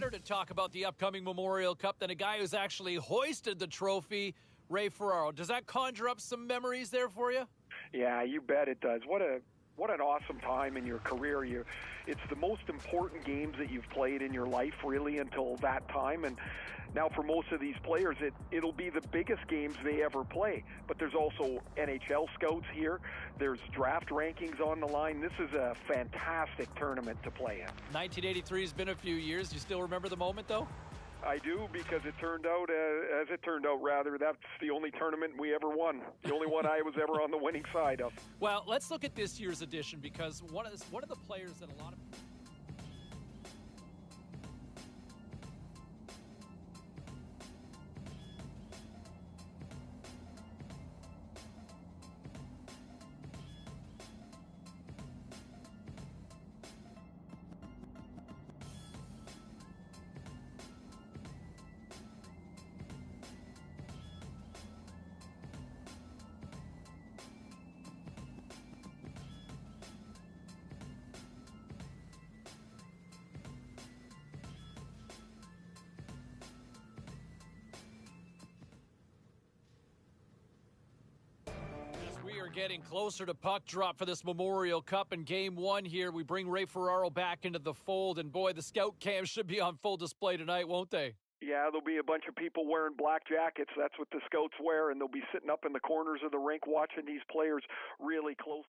better to talk about the upcoming Memorial Cup than a guy who's actually hoisted the trophy, Ray Ferraro. Does that conjure up some memories there for you? Yeah, you bet it does. What an awesome time in your career. It's the most important games that you've played in your life, really, until that time. And now for most of these players, it'll be the biggest games they ever play. But there's also NHL scouts here. There's draft rankings on the line. This is a fantastic tournament to play in. 1983 has been a few years. You still remember the moment, though? I do, because it turned out, as it turned out, rather, that's the only tournament we ever won. The only one I was ever on the winning side of. Well, let's look at this year's edition, because one of the players that a lot of... We are getting closer to puck drop for this Memorial Cup in Game 1 here. We bring Ray Ferraro back into the fold, and boy, the scout cam should be on full display tonight, won't they? Yeah, there'll be a bunch of people wearing black jackets. That's what the scouts wear, and they'll be sitting up in the corners of the rink watching these players really close.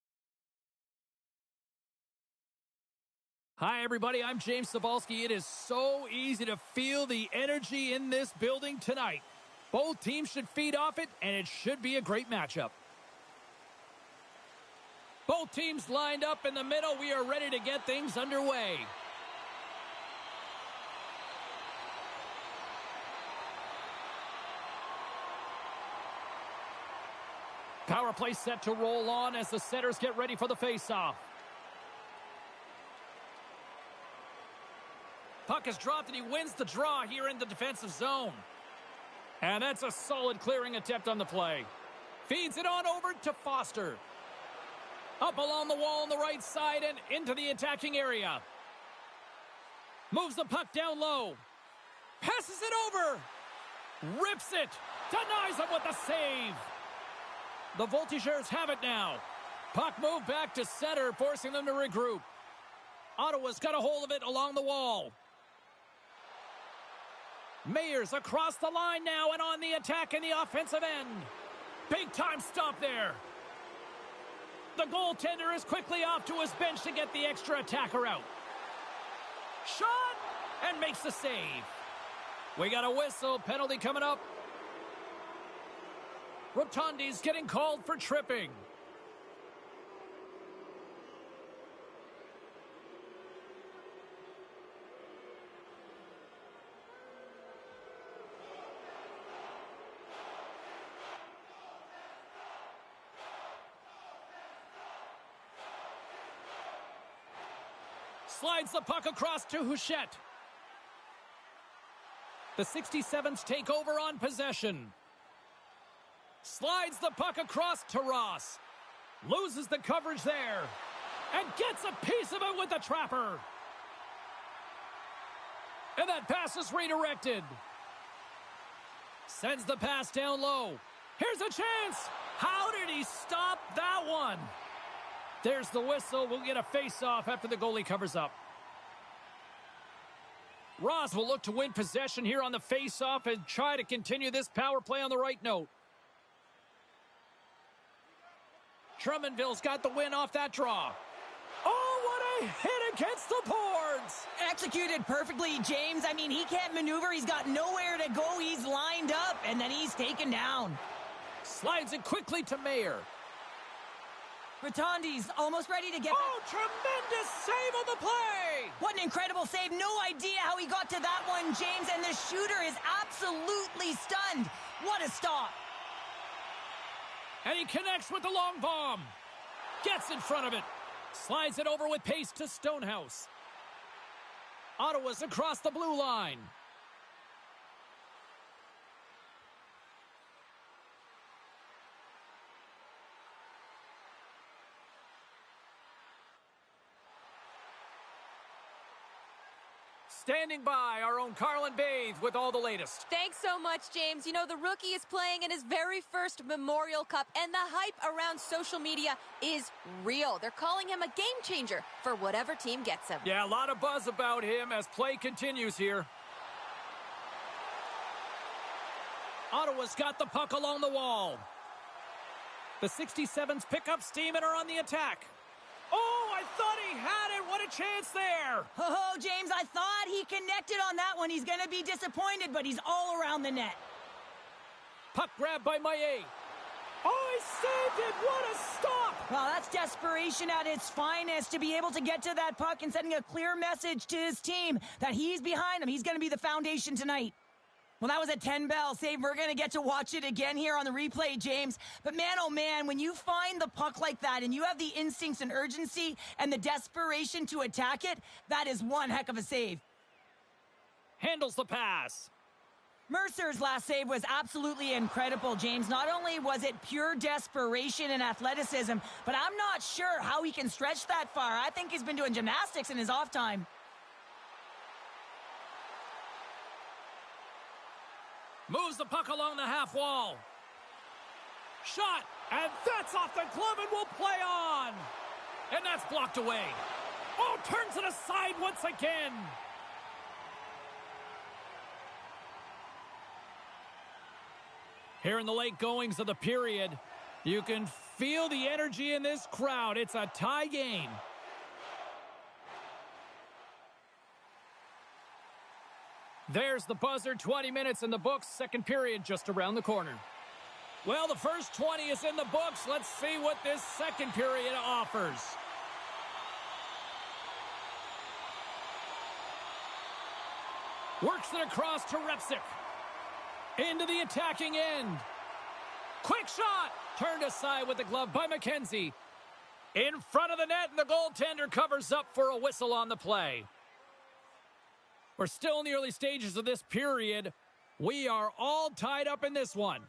Hi, everybody. I'm James Cybulski. It is so easy to feel the energy in this building tonight. Both teams should feed off it, and it should be a great matchup. Both teams lined up in the middle. We are ready to get things underway. Power play set to roll on as the setters get ready for the faceoff. Puck is dropped and he wins the draw here in the defensive zone. And that's a solid clearing attempt on the play. Feeds it on over to Foster. Up along the wall on the right side and into the attacking area. Moves the puck down low. Passes it over. Rips it. Denies him with the save. The Voltigeurs have it now. Puck moved back to center, forcing them to regroup. Ottawa's got a hold of it along the wall. Mayers across the line now and on the attack in the offensive end. Big time stop there. The goaltender is quickly off to his bench to get the extra attacker out. Shot! And makes the save. We got a whistle. Penalty coming up. Rotondi's getting called for tripping. Slides the puck across to Houchette. The 67s take over on possession. Slides the puck across to Ross. Loses the coverage there. And gets a piece of it with the trapper. And that pass is redirected. Sends the pass down low. Here's a chance. How did he stop that one? There's the whistle. We'll get a face-off after the goalie covers up. Ross will look to win possession here on the face-off and try to continue this power play on the right note. Drummondville's got the win off that draw. Oh, what a hit against the boards! Executed perfectly, James. I mean, he can't maneuver. He's got nowhere to go. He's lined up, and then he's taken down. Slides it quickly to Mayer. Rotondi's almost ready to get... Oh, tremendous save on the play! What an incredible save. No idea how he got to that one, James, and the shooter is absolutely stunned. What a stop. And he connects with the long bomb. Gets in front of it. Slides it over with pace to Stonehouse. Ottawa's across the blue line. Standing by, our own Carlin Bathe with all the latest. Thanks so much, James. You know, the rookie is playing in his very first Memorial Cup, and the hype around social media is real. They're calling him a game changer for whatever team gets him. Yeah, a lot of buzz about him as play continues here. Ottawa's got the puck along the wall. The 67s pick up steam and are on the attack. Oh, I thought he had it. What a chance there. Oh, James, I thought he connected on that one. He's going to be disappointed, but he's all around the net. Puck grab by Maillet. Oh, he saved it. What a stop. Well, that's desperation at its finest to be able to get to that puck and sending a clear message to his team that he's behind him. He's going to be the foundation tonight. Well, that was a 10-bell save. We're going to get to watch it again here on the replay, James. But man, oh man, when you find the puck like that and you have the instincts and urgency and the desperation to attack it, that is one heck of a save. Handles the pass. Mercer's last save was absolutely incredible, James. Not only was it pure desperation and athleticism, but I'm not sure how he can stretch that far. I think he's been doing gymnastics in his off time. Moves the puck along the half wall. Shot, and that's off the glove and will play on. And that's blocked away. Oh, turns it aside once again. Here in the late goings of the period, you can feel the energy in this crowd. It's a tie game. There's the buzzer, 20 minutes in the books, second period just around the corner. Well, the first 20 is in the books. Let's see what this second period offers. Works it across to Repsic. Into the attacking end. Quick shot! Turned aside with the glove by McKenzie. In front of the net, and the goaltender covers up for a whistle on the play. We're still in the early stages of this period. We are all tied up in this one.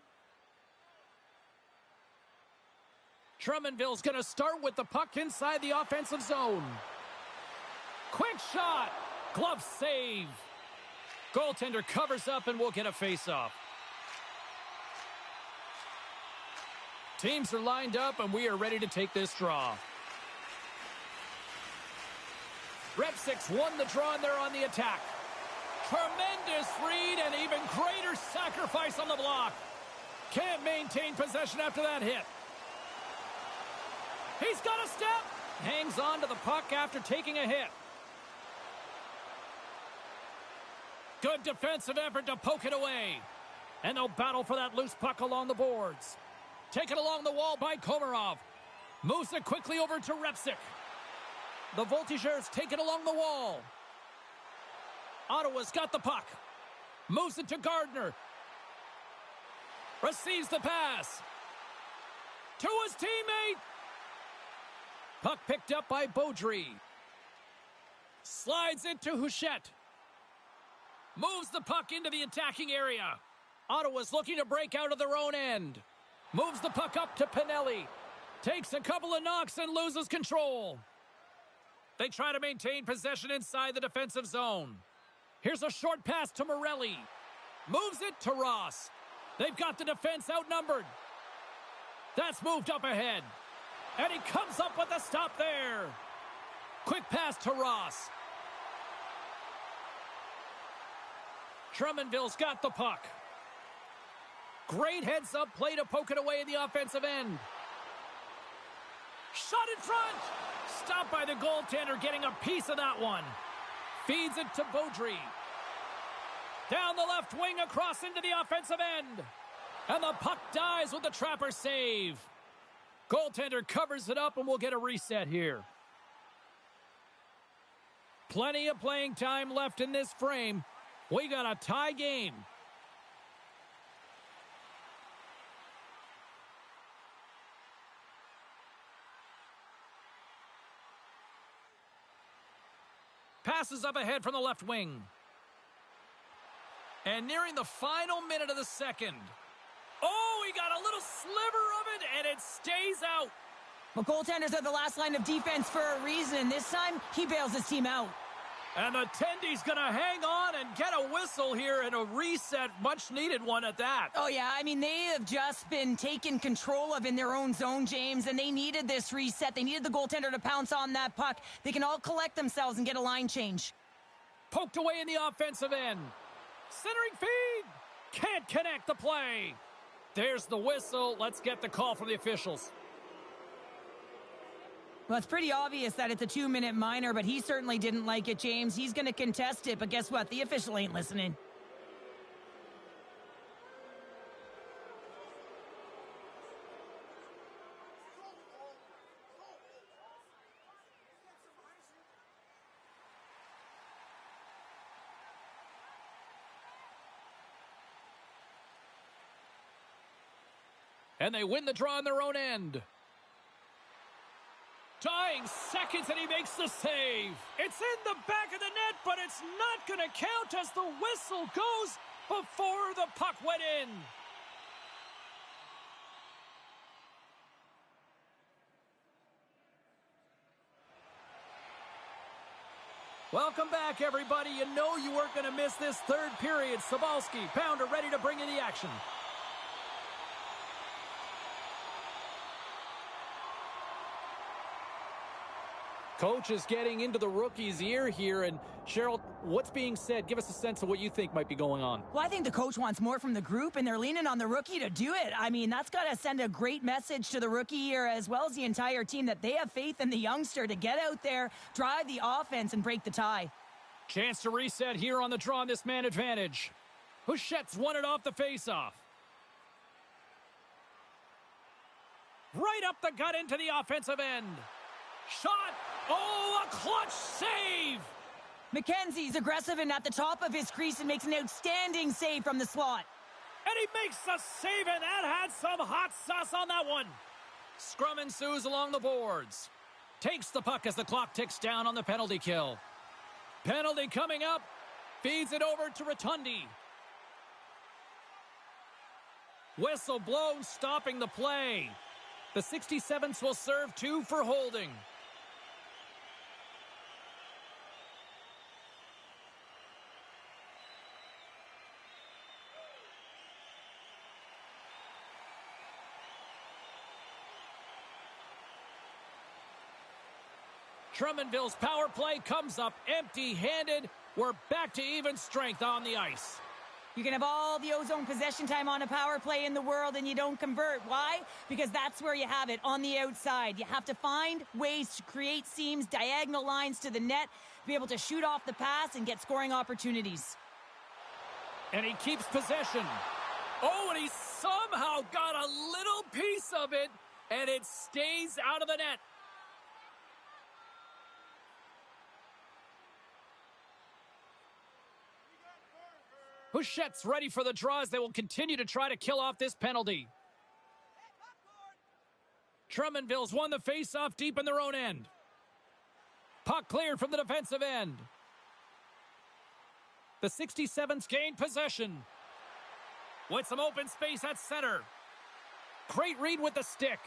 Drummondville's going to start with the puck inside the offensive zone. Quick shot. Glove save. Goaltender covers up and will get a face-off. Teams are lined up and we are ready to take this draw. Repsic's won the draw and they're on the attack. Tremendous read and even greater sacrifice on the block. Can't maintain possession after that hit. He's got a step. Hangs on to the puck after taking a hit. Good defensive effort to poke it away. And they'll battle for that loose puck along the boards. Taken along the wall by Komarov. Moves it quickly over to Repsic. The Voltigeurs take it along the wall. Ottawa's got the puck. Moves it to Gardner. Receives the pass. To his teammate. Puck picked up by Beaudry. Slides it to Houchette. Moves the puck into the attacking area. Ottawa's looking to break out of their own end. Moves the puck up to Pinelli. Takes a couple of knocks and loses control. They try to maintain possession inside the defensive zone. Here's a short pass to Morelli. Moves it to Ross. They've got the defense outnumbered. That's moved up ahead. And he comes up with a stop there. Quick pass to Ross. Drummondville's got the puck. Great heads-up play to poke it away in the offensive end. Shot in front. Stopped by the goaltender, getting a piece of that one. Feeds it to Beaudry. Down the left wing across into the offensive end. And the puck dies with the Trapper save. Goaltender covers it up and we'll get a reset here. Plenty of playing time left in this frame. We got a tie game. Passes up ahead from the left wing. And nearing the final minute of the second. Oh, he got a little sliver of it, and it stays out. Well, goaltenders are the last line of defense for a reason, and this time, he bails his team out. And the attendee's going to hang on and get a whistle here and a reset, much needed one at that. Oh, yeah, I mean, they have just been taken control of in their own zone, James, and they needed this reset. They needed the goaltender to pounce on that puck. They can all collect themselves and get a line change. Poked away in the offensive end. Centering feed. Can't connect the play. There's the whistle. Let's get the call from the officials. Well, it's pretty obvious that it's a 2-minute minor, but he certainly didn't like it, James. He's going to contest it, but guess what? The official ain't listening. And they win the draw on their own end. Dying seconds, and he makes the save. It's in the back of the net, but it's not going to count as the whistle goes before the puck went in. Welcome back, everybody. You know you weren't going to miss this third period. Sobalski, Pounder ready to bring in the action. Coach is getting into the rookie's ear here. And Cheryl, what's being said? Give us a sense of what you think might be going on. Well, I think the coach wants more from the group, and they're leaning on the rookie to do it. I mean, that's got to send a great message to the rookie here, as well as the entire team, that they have faith in the youngster to get out there, drive the offense, and break the tie. Chance to reset here on the draw on this man advantage. Houchette's won it off the faceoff. Right up the gut into the offensive end. Shot. Oh, a clutch save. McKenzie's aggressive and at the top of his crease and makes an outstanding save from the slot. And he makes the save, and that had some hot sauce on that one. Scrum ensues along the boards. Takes the puck as the clock ticks down on the penalty kill. Penalty coming up. Feeds it over to Rotundi. Whistle blown, stopping the play. The 67th will serve 2 for holding. Drummondville's power play comes up empty-handed. We're back to even strength on the ice. You can have all the ozone possession time on a power play in the world and you don't convert. Why? Because that's where you have it, on the outside. You have to find ways to create seams, diagonal lines to the net, be able to shoot off the pass and get scoring opportunities. And he keeps possession. Oh, and he somehow got a little piece of it, and it stays out of the net. Houchette's ready for the draws. They will continue to try to kill off this penalty. Drummondville's won the faceoff deep in their own end. Puck cleared from the defensive end. The 67's gained possession. With some open space at center. Great read with the stick.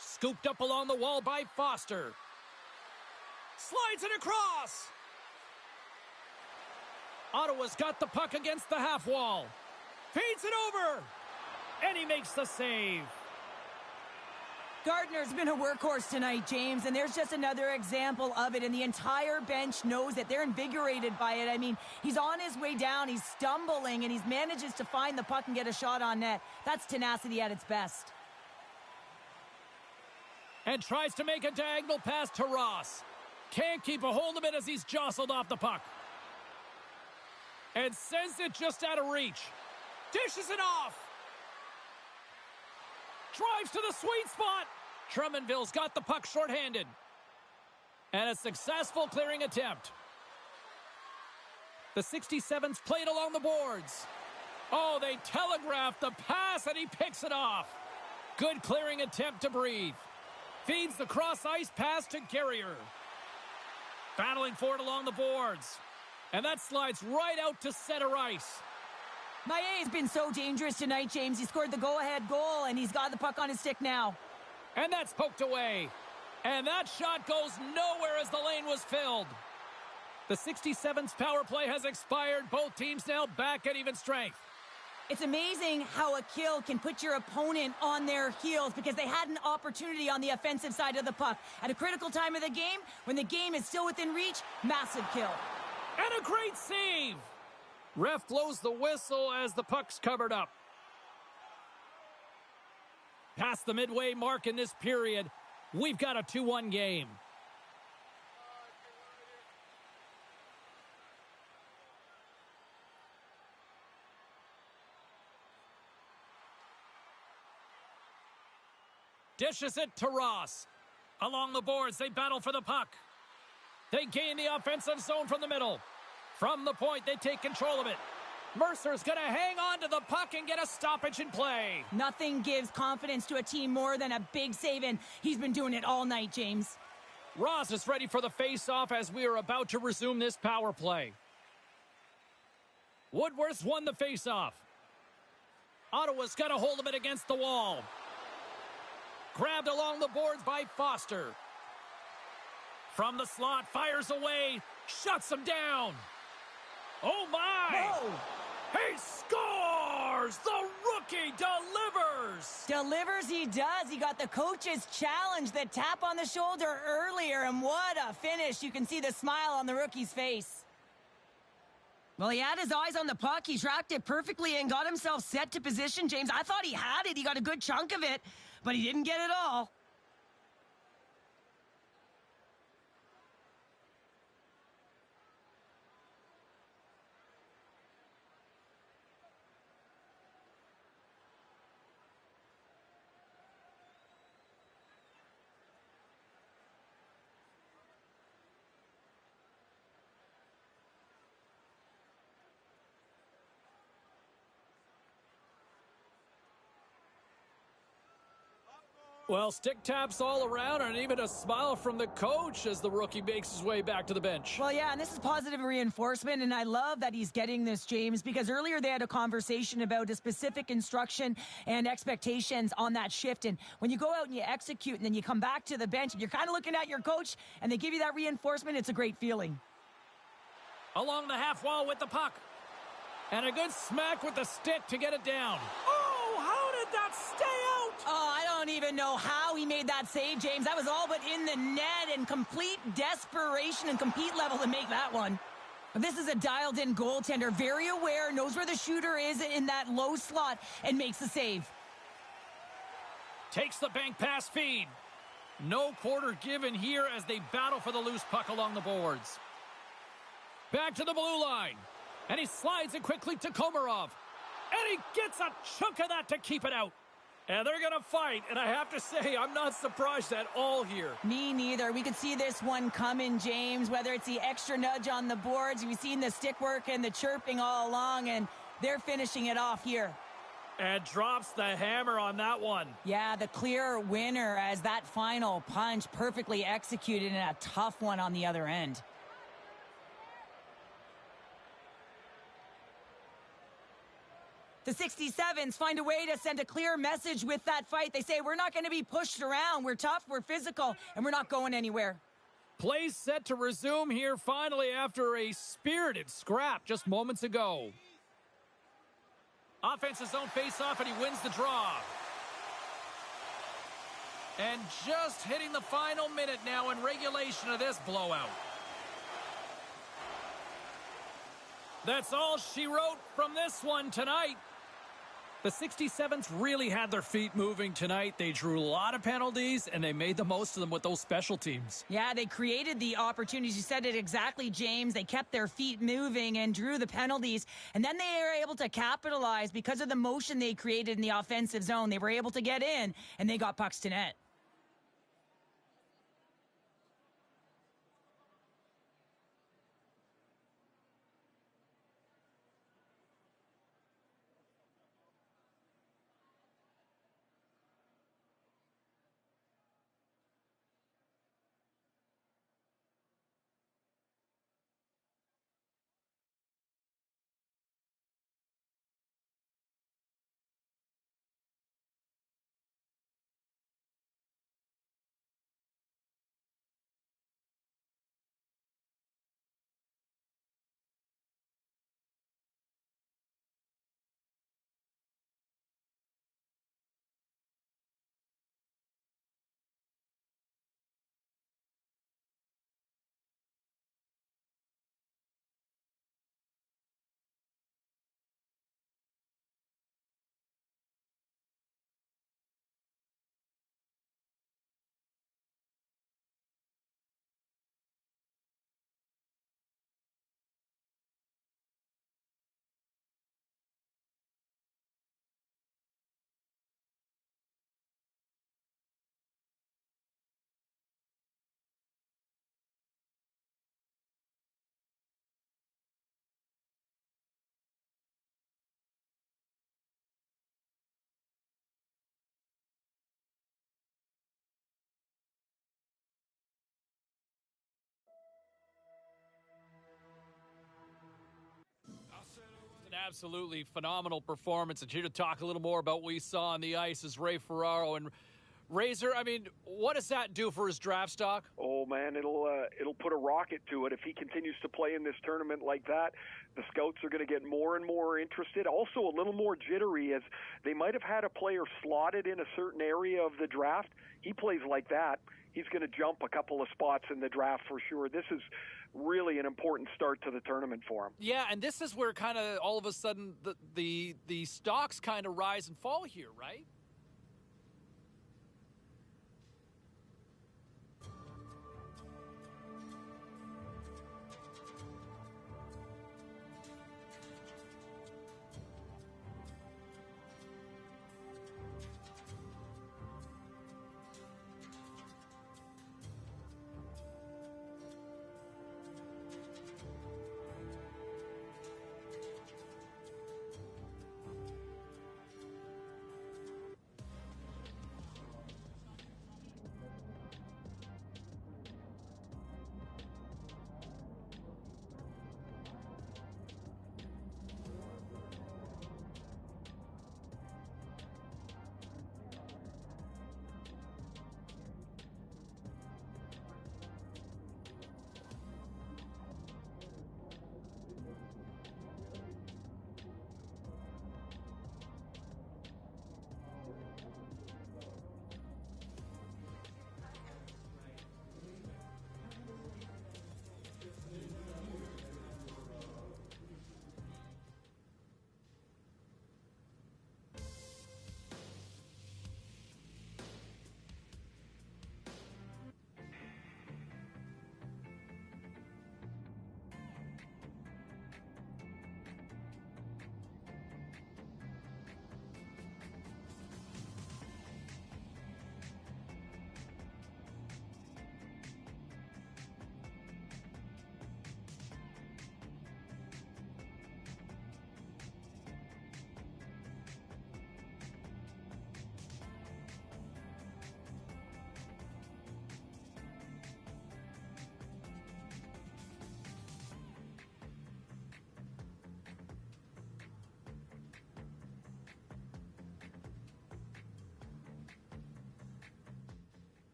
Scooped up along the wall by Foster. Slides it across. Ottawa's got the puck against the half wall. Feeds it over. And he makes the save. Gardner's been a workhorse tonight, James, and there's just another example of it, and the entire bench knows it. They're invigorated by it. I mean, he's on his way down, he's stumbling, and he manages to find the puck and get a shot on net. That's tenacity at its best. And tries to make a diagonal pass to Ross. Can't keep a hold of it as he's jostled off the puck. And sends it just out of reach. Dishes it off. Drives to the sweet spot. Drummondville's got the puck shorthanded. And a successful clearing attempt. The 67's played along the boards. Oh, they telegraphed the pass, and he picks it off. Good clearing attempt to breathe. Feeds the cross-ice pass to Guerrier. Battling for it along the boards. And that slides right out to center ice. Maillet's been so dangerous tonight, James. He scored the go-ahead goal, and he's got the puck on his stick now. And that's poked away. And that shot goes nowhere as the lane was filled. The 67th power play has expired. Both teams now back at even strength. It's amazing how a kill can put your opponent on their heels because they had an opportunity on the offensive side of the puck. At a critical time of the game, when the game is still within reach, massive kill. And a great save! Ref blows the whistle as the puck's covered up. Past the midway mark in this period, we've got a 2-1 game. Dishes it to Ross. Along the boards, they battle for the puck. They gain the offensive zone from the middle. From the point, they take control of it. Mercer's going to hang on to the puck and get a stoppage in play. Nothing gives confidence to a team more than a big save, and he's been doing it all night, James. Ross is ready for the face-off as we are about to resume this power play. Woodworth won the face-off. Ottawa's got a hold of it against the wall. Grabbed along the boards by Foster. From the slot, fires away, shuts him down. Oh, my! Whoa! He scores! The rookie delivers! Delivers he does. He got the coach's challenge, the tap on the shoulder earlier, and what a finish. You can see the smile on the rookie's face. Well, he had his eyes on the puck. He tracked it perfectly and got himself set to position, James. I thought he had it. He got a good chunk of it, but he didn't get it all. Well, stick taps all around and even a smile from the coach as the rookie makes his way back to the bench. Well, yeah, and this is positive reinforcement, and I love that he's getting this, James, because earlier they had a conversation about a specific instruction and expectations on that shift, and when you go out and you execute and then you come back to the bench and you're kind of looking at your coach and they give you that reinforcement, it's a great feeling. Along the half wall with the puck. And a good smack with the stick to get it down. Oh, how did that stay out? Oh, I don't even know how he made that save, James. That was all but in the net and complete desperation and compete level to make that one. This is a dialed-in goaltender, very aware, knows where the shooter is in that low slot, and makes the save. Takes the bank pass feed. No quarter given here as they battle for the loose puck along the boards. Back to the blue line. And he slides it quickly to Komarov. And he gets a chunk of that to keep it out. And they're going to fight. And I have to say, I'm not surprised at all here. Me neither. We could see this one coming, James, whether it's the extra nudge on the boards. We've seen the stick work and the chirping all along, and they're finishing it off here. And drops the hammer on that one. Yeah, the clear winner as that final punch perfectly executed and a tough one on the other end. The 67s find a way to send a clear message with that fight. They say, we're not going to be pushed around. We're tough, we're physical, and we're not going anywhere. Play set to resume here finally after a spirited scrap just moments ago. Offensive zone face-off, and he wins the draw. And just hitting the final minute now in regulation of this blowout. That's all she wrote from this one tonight. The 67s really had their feet moving tonight. They drew a lot of penalties, and they made the most of them with those special teams. Yeah, they created the opportunities. You said it exactly, James. They kept their feet moving and drew the penalties. And then they were able to capitalize because of the motion they created in the offensive zone. They were able to get in, and they got pucks to net. Absolutely phenomenal performance. And here to talk a little more about what we saw on the ice is Ray Ferraro. And Razor, I mean, what does that do for his draft stock? Oh man, it'll put a rocket to it if he continues to play in this tournament like that. The scouts are going to get more and more interested. Also, a little more jittery, as they might have had a player slotted in a certain area of the draft. He plays like that, he's going to jump a couple of spots in the draft for sure. This is really an important start to the tournament for him. Yeah, and this is where kind of all of a sudden the stocks kind of rise and fall here, right?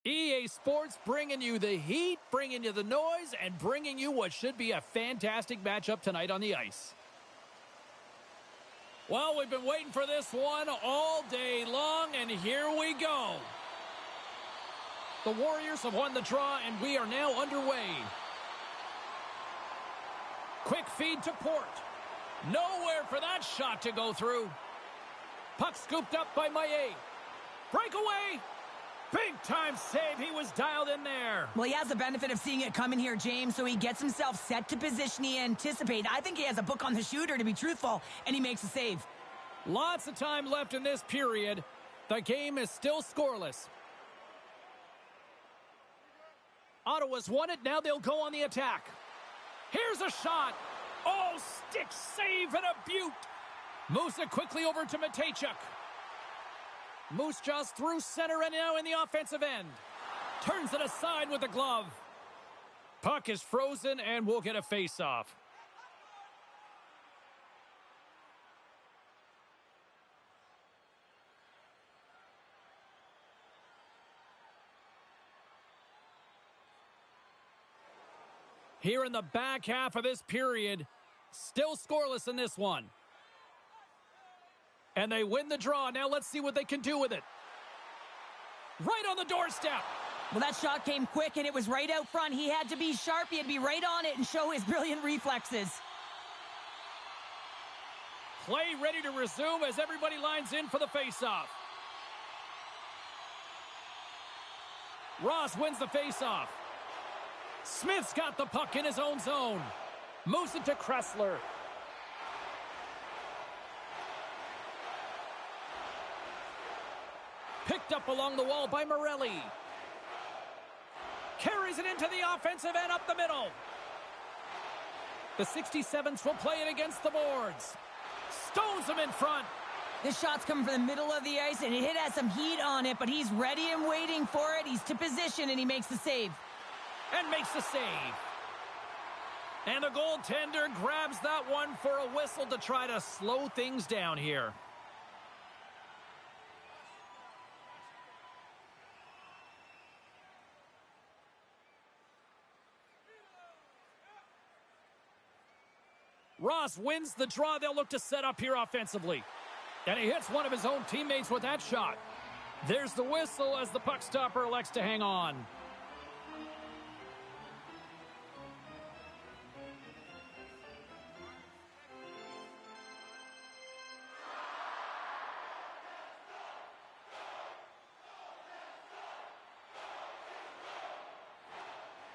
EA Sports bringing you the heat, bringing you the noise, and bringing you what should be a fantastic matchup tonight on the ice. Well, we've been waiting for this one all day long, and here we go. The Warriors have won the draw, and we are now underway. Quick feed to Port. Nowhere for that shot to go through. Puck scooped up by Maillet. Breakaway. Big time save. He was dialed in there. Well, he has the benefit of seeing it coming here, James, so he gets himself set to position he anticipated. I think he has a book on the shooter, to be truthful, and he makes a save. Lots of time left in this period. The game is still scoreless. Ottawa's won it. Now they'll go on the attack. Here's a shot. Oh, stick save and a beaut. Moves it quickly over to Matejchuk. Moose Jaws through center and now in the offensive end. Turns it aside with the glove. Puck is frozen and we'll get a face-off. Here in the back half of this period, still scoreless in this one. And they win the draw. Now let's see what they can do with it. Right on the doorstep. Well, that shot came quick, and it was right out front. He had to be sharp. He had to be right on it and show his brilliant reflexes. Play ready to resume as everybody lines in for the faceoff. Ross wins the faceoff. Smith's got the puck in his own zone. Moves it to Kressler. Picked up along the wall by Morelli. Carries it into the offensive end up the middle. The 67s will play it against the boards. Stones him in front. This shot's coming from the middle of the ice, and it has some heat on it, but he's ready and waiting for it. He's to position, and he makes the save. And makes the save. And the goaltender grabs that one for a whistle to try to slow things down here. Ross wins the draw. They'll look to set up here offensively. And he hits one of his own teammates with that shot. There's the whistle as the puck stopper elects to hang on.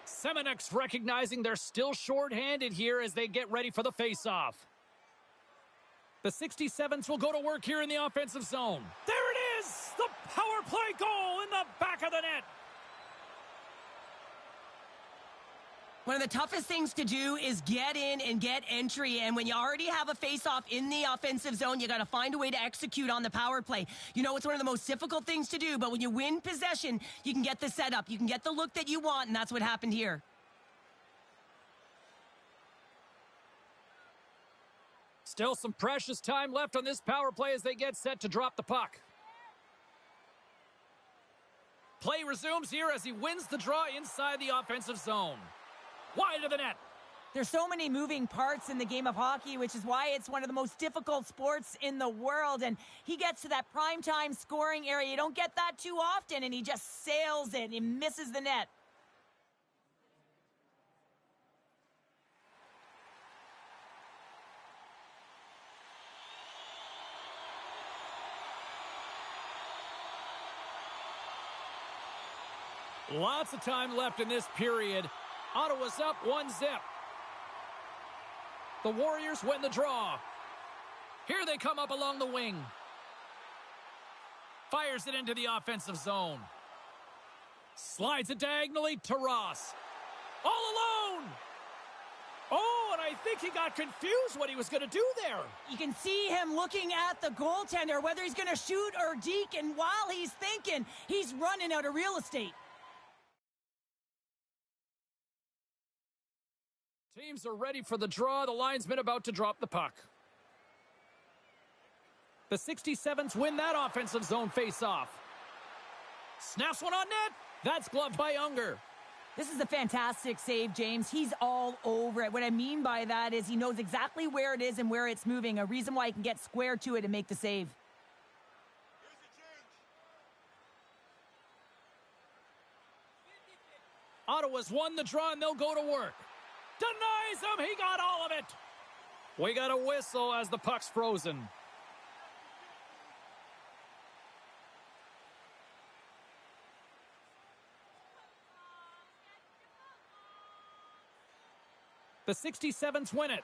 Semenuk's recognizing they're still short-handed here as they get ready for the face-off. The 67s will go to work here in the offensive zone. There it is! The power play goal in the back of the net! One of the toughest things to do is get in and get entry. And when you already have a face-off in the offensive zone, you got to find a way to execute on the power play. You know, it's one of the most difficult things to do, but when you win possession, you can get the setup. You can get the look that you want, and that's what happened here. Still some precious time left on this power play as they get set to drop the puck. Play resumes here as he wins the draw inside the offensive zone. Wide of the net. There's so many moving parts in the game of hockey, which is why it's one of the most difficult sports in the world. And he gets to that primetime scoring area. You don't get that too often, and he just sails it. He misses the net. Lots of time left in this period. Ottawa's up 1-0. The Warriors win the draw. Here they come up along the wing. Fires it into the offensive zone. Slides it diagonally to Ross. All alone! Oh, and I think he got confused what he was going to do there. You can see him looking at the goaltender, whether he's going to shoot or deke, and while he's thinking, he's running out of real estate. Teams are ready for the draw. The linesman about to drop the puck. The 67s win that offensive zone face-off. Snaps one on net. That's gloved by Unger. This is a fantastic save, James. He's all over it. What I mean by that is he knows exactly where it is and where it's moving, a reason why he can get square to it and make the save. Ottawa's won the draw, and they'll go to work. Denies him. He got all of it. We got a whistle as the puck's frozen. The 67s win it.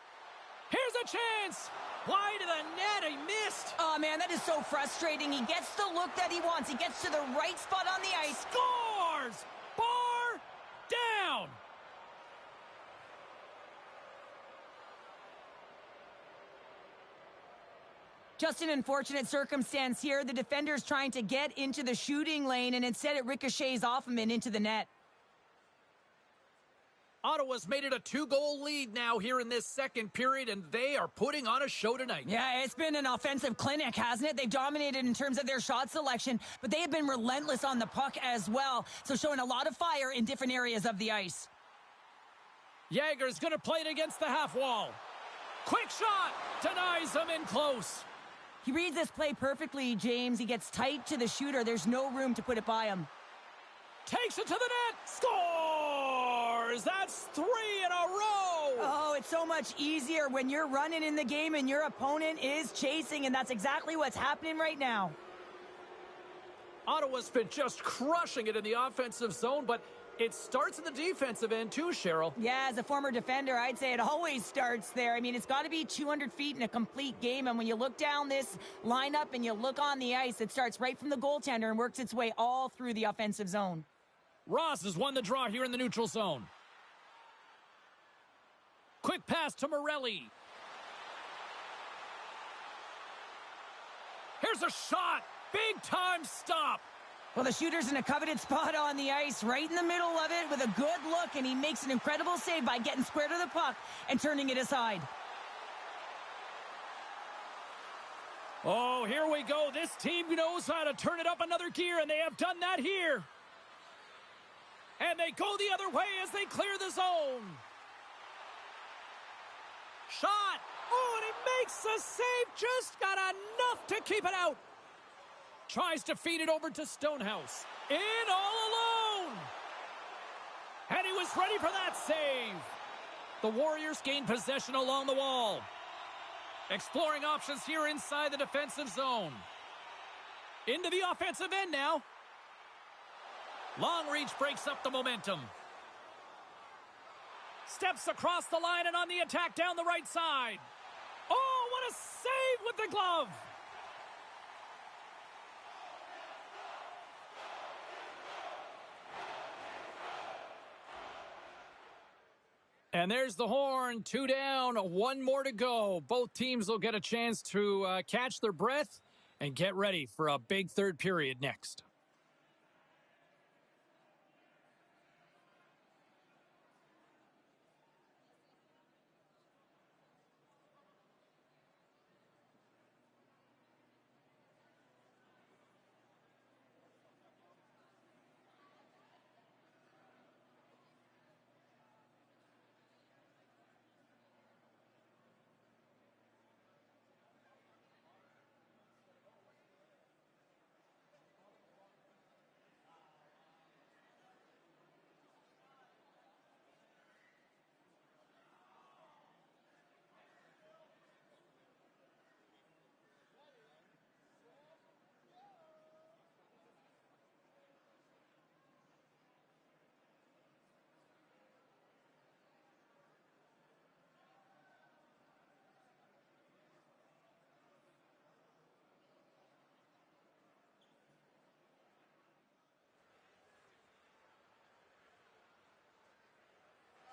Here's a chance. Wide of the net. He missed. Oh, man, that is so frustrating. He gets the look that he wants. He gets to the right spot on the ice. Scores! Bar down. Just an unfortunate circumstance here. The defender's trying to get into the shooting lane, and instead it ricochets off him and into the net. Ottawa's made it a 2-goal lead now here in this second period, and they are putting on a show tonight. Yeah, it's been an offensive clinic, hasn't it? They've dominated in terms of their shot selection, but they have been relentless on the puck as well, so showing a lot of fire in different areas of the ice. Jagger's going to play it against the half wall. Quick shot! Denies him in close. He reads this play perfectly, James. He gets tight to the shooter. There's no room to put it by him. Takes it to the net. Scores! That's 3 in a row! Oh, it's so much easier when you're running in the game and your opponent is chasing, and that's exactly what's happening right now. Ottawa's been just crushing it in the offensive zone, but it starts in the defensive end too, Cheryl. Yeah, as a former defender, I'd say it always starts there. I mean, it's got to be 200 feet in a complete game, and when you look down this lineup and you look on the ice, it starts right from the goaltender and works its way all through the offensive zone. Ross has won the draw here in the neutral zone. Quick pass to Morelli. Here's a shot. Big time stop. Well, the shooter's in a coveted spot on the ice, right in the middle of it with a good look, and he makes an incredible save by getting square to the puck and turning it aside. Oh, here we go. This team knows how to turn it up another gear, and they have done that here. And they go the other way as they clear the zone. Shot. Oh, and he makes the save. Just got enough to keep it out. Tries to feed it over to Stonehouse. In all alone. And he was ready for that save. The Warriors gain possession along the wall. Exploring options here inside the defensive zone. Into the offensive end now. Long reach breaks up the momentum. Steps across the line and on the attack down the right side. Oh, what a save with the glove. And there's the horn. 2 down, 1 more to go. Both teams will get a chance to catch their breath and get ready for a big third period next.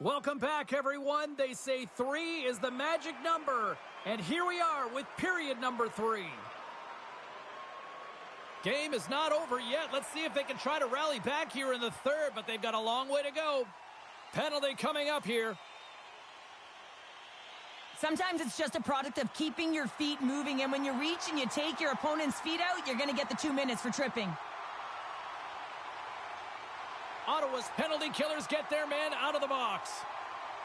Welcome back, everyone. They say 3 is the magic number. And here we are with period number 3. Game is not over yet. Let's see if they can try to rally back here in the third, but they've got a long way to go. Penalty coming up here. Sometimes it's just a product of keeping your feet moving, and when you reach and you take your opponent's feet out, you're going to get the 2 minutes for tripping. Ottawa's penalty killers get their men out of the box.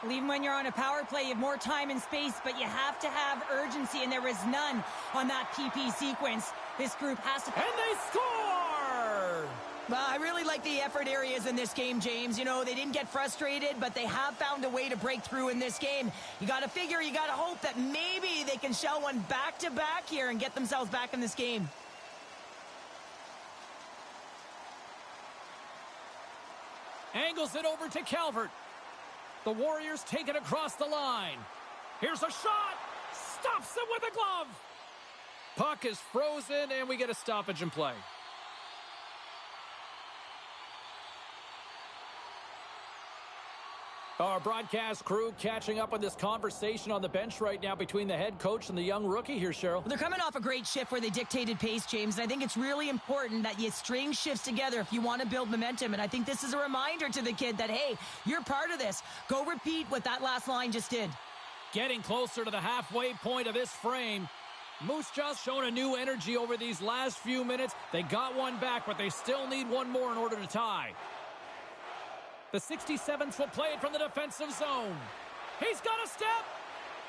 Well, even when you're on a power play, you have more time and space, but you have to have urgency, and there was none on that PP sequence. This group has to... And they score! Well, I really like the effort areas in this game, James. You know, they didn't get frustrated, but they have found a way to break through in this game. You got to figure, you got to hope that maybe they can shell one back-to-back here and get themselves back in this game. Angles it over to Calvert. The Warriors take it across the line. Here's a shot. Stops it with a glove. Puck is frozen, and we get a stoppage in play. Our broadcast crew catching up on this conversation on the bench right now between the head coach and the young rookie here, Cheryl. Well, they're coming off a great shift where they dictated pace, James, and I think it's really important that you string shifts together if you want to build momentum, and I think this is a reminder to the kid that, hey, you're part of this. Go repeat what that last line just did. Getting closer to the halfway point of this frame. Moose Jaw's shown a new energy over these last few minutes. They got one back, but they still need one more in order to tie. The 67th will play it from the defensive zone. He's got a step.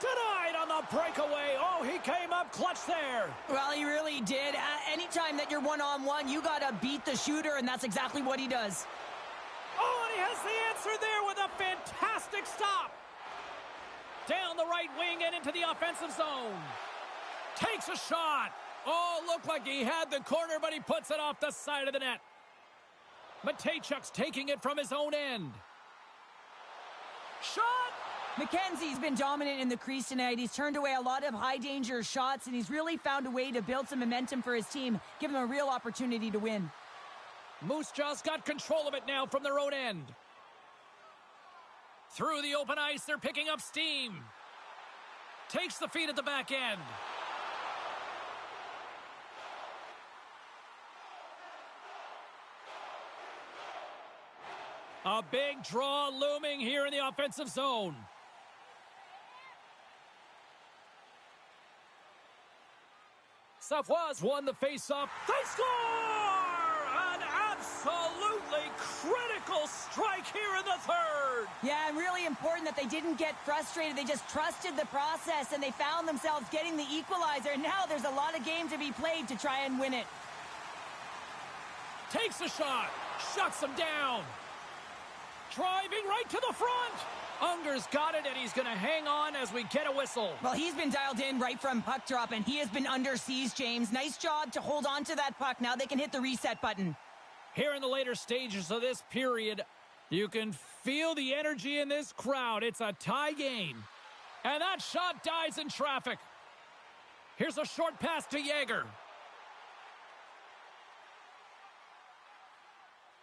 Denied on the breakaway. Oh, he came up clutch there. Well, he really did. Anytime that you're one-on-one, you got to beat the shooter, and that's exactly what he does. Oh, and he has the answer there with a fantastic stop. Down the right wing and into the offensive zone. Takes a shot. Oh, looked like he had the corner, but he puts it off the side of the net. Matejchuk's taking it from his own end. Shot! McKenzie's been dominant in the crease tonight. He's turned away a lot of high-danger shots, and he's really found a way to build some momentum for his team, give him a real opportunity to win. Moose Jaw's got control of it now from their own end. Through the open ice, they're picking up steam. Takes the feed at the back end. A big draw looming here in the offensive zone. Savoie's won the faceoff. They score! An absolutely critical strike here in the third. Yeah, and really important that they didn't get frustrated. They just trusted the process, and they found themselves getting the equalizer. And now there's a lot of game to be played to try and win it. Takes a shot. Shuts him down. Driving right to the front. Unger's got it, and he's going to hang on as we get a whistle. Well, he's been dialed in right from puck drop, and he has been under siege, James. Nice job to hold on to that puck. Now they can hit the reset button. Here in the later stages of this period, you can feel the energy in this crowd. It's a tie game. And that shot dies in traffic. Here's a short pass to Yager.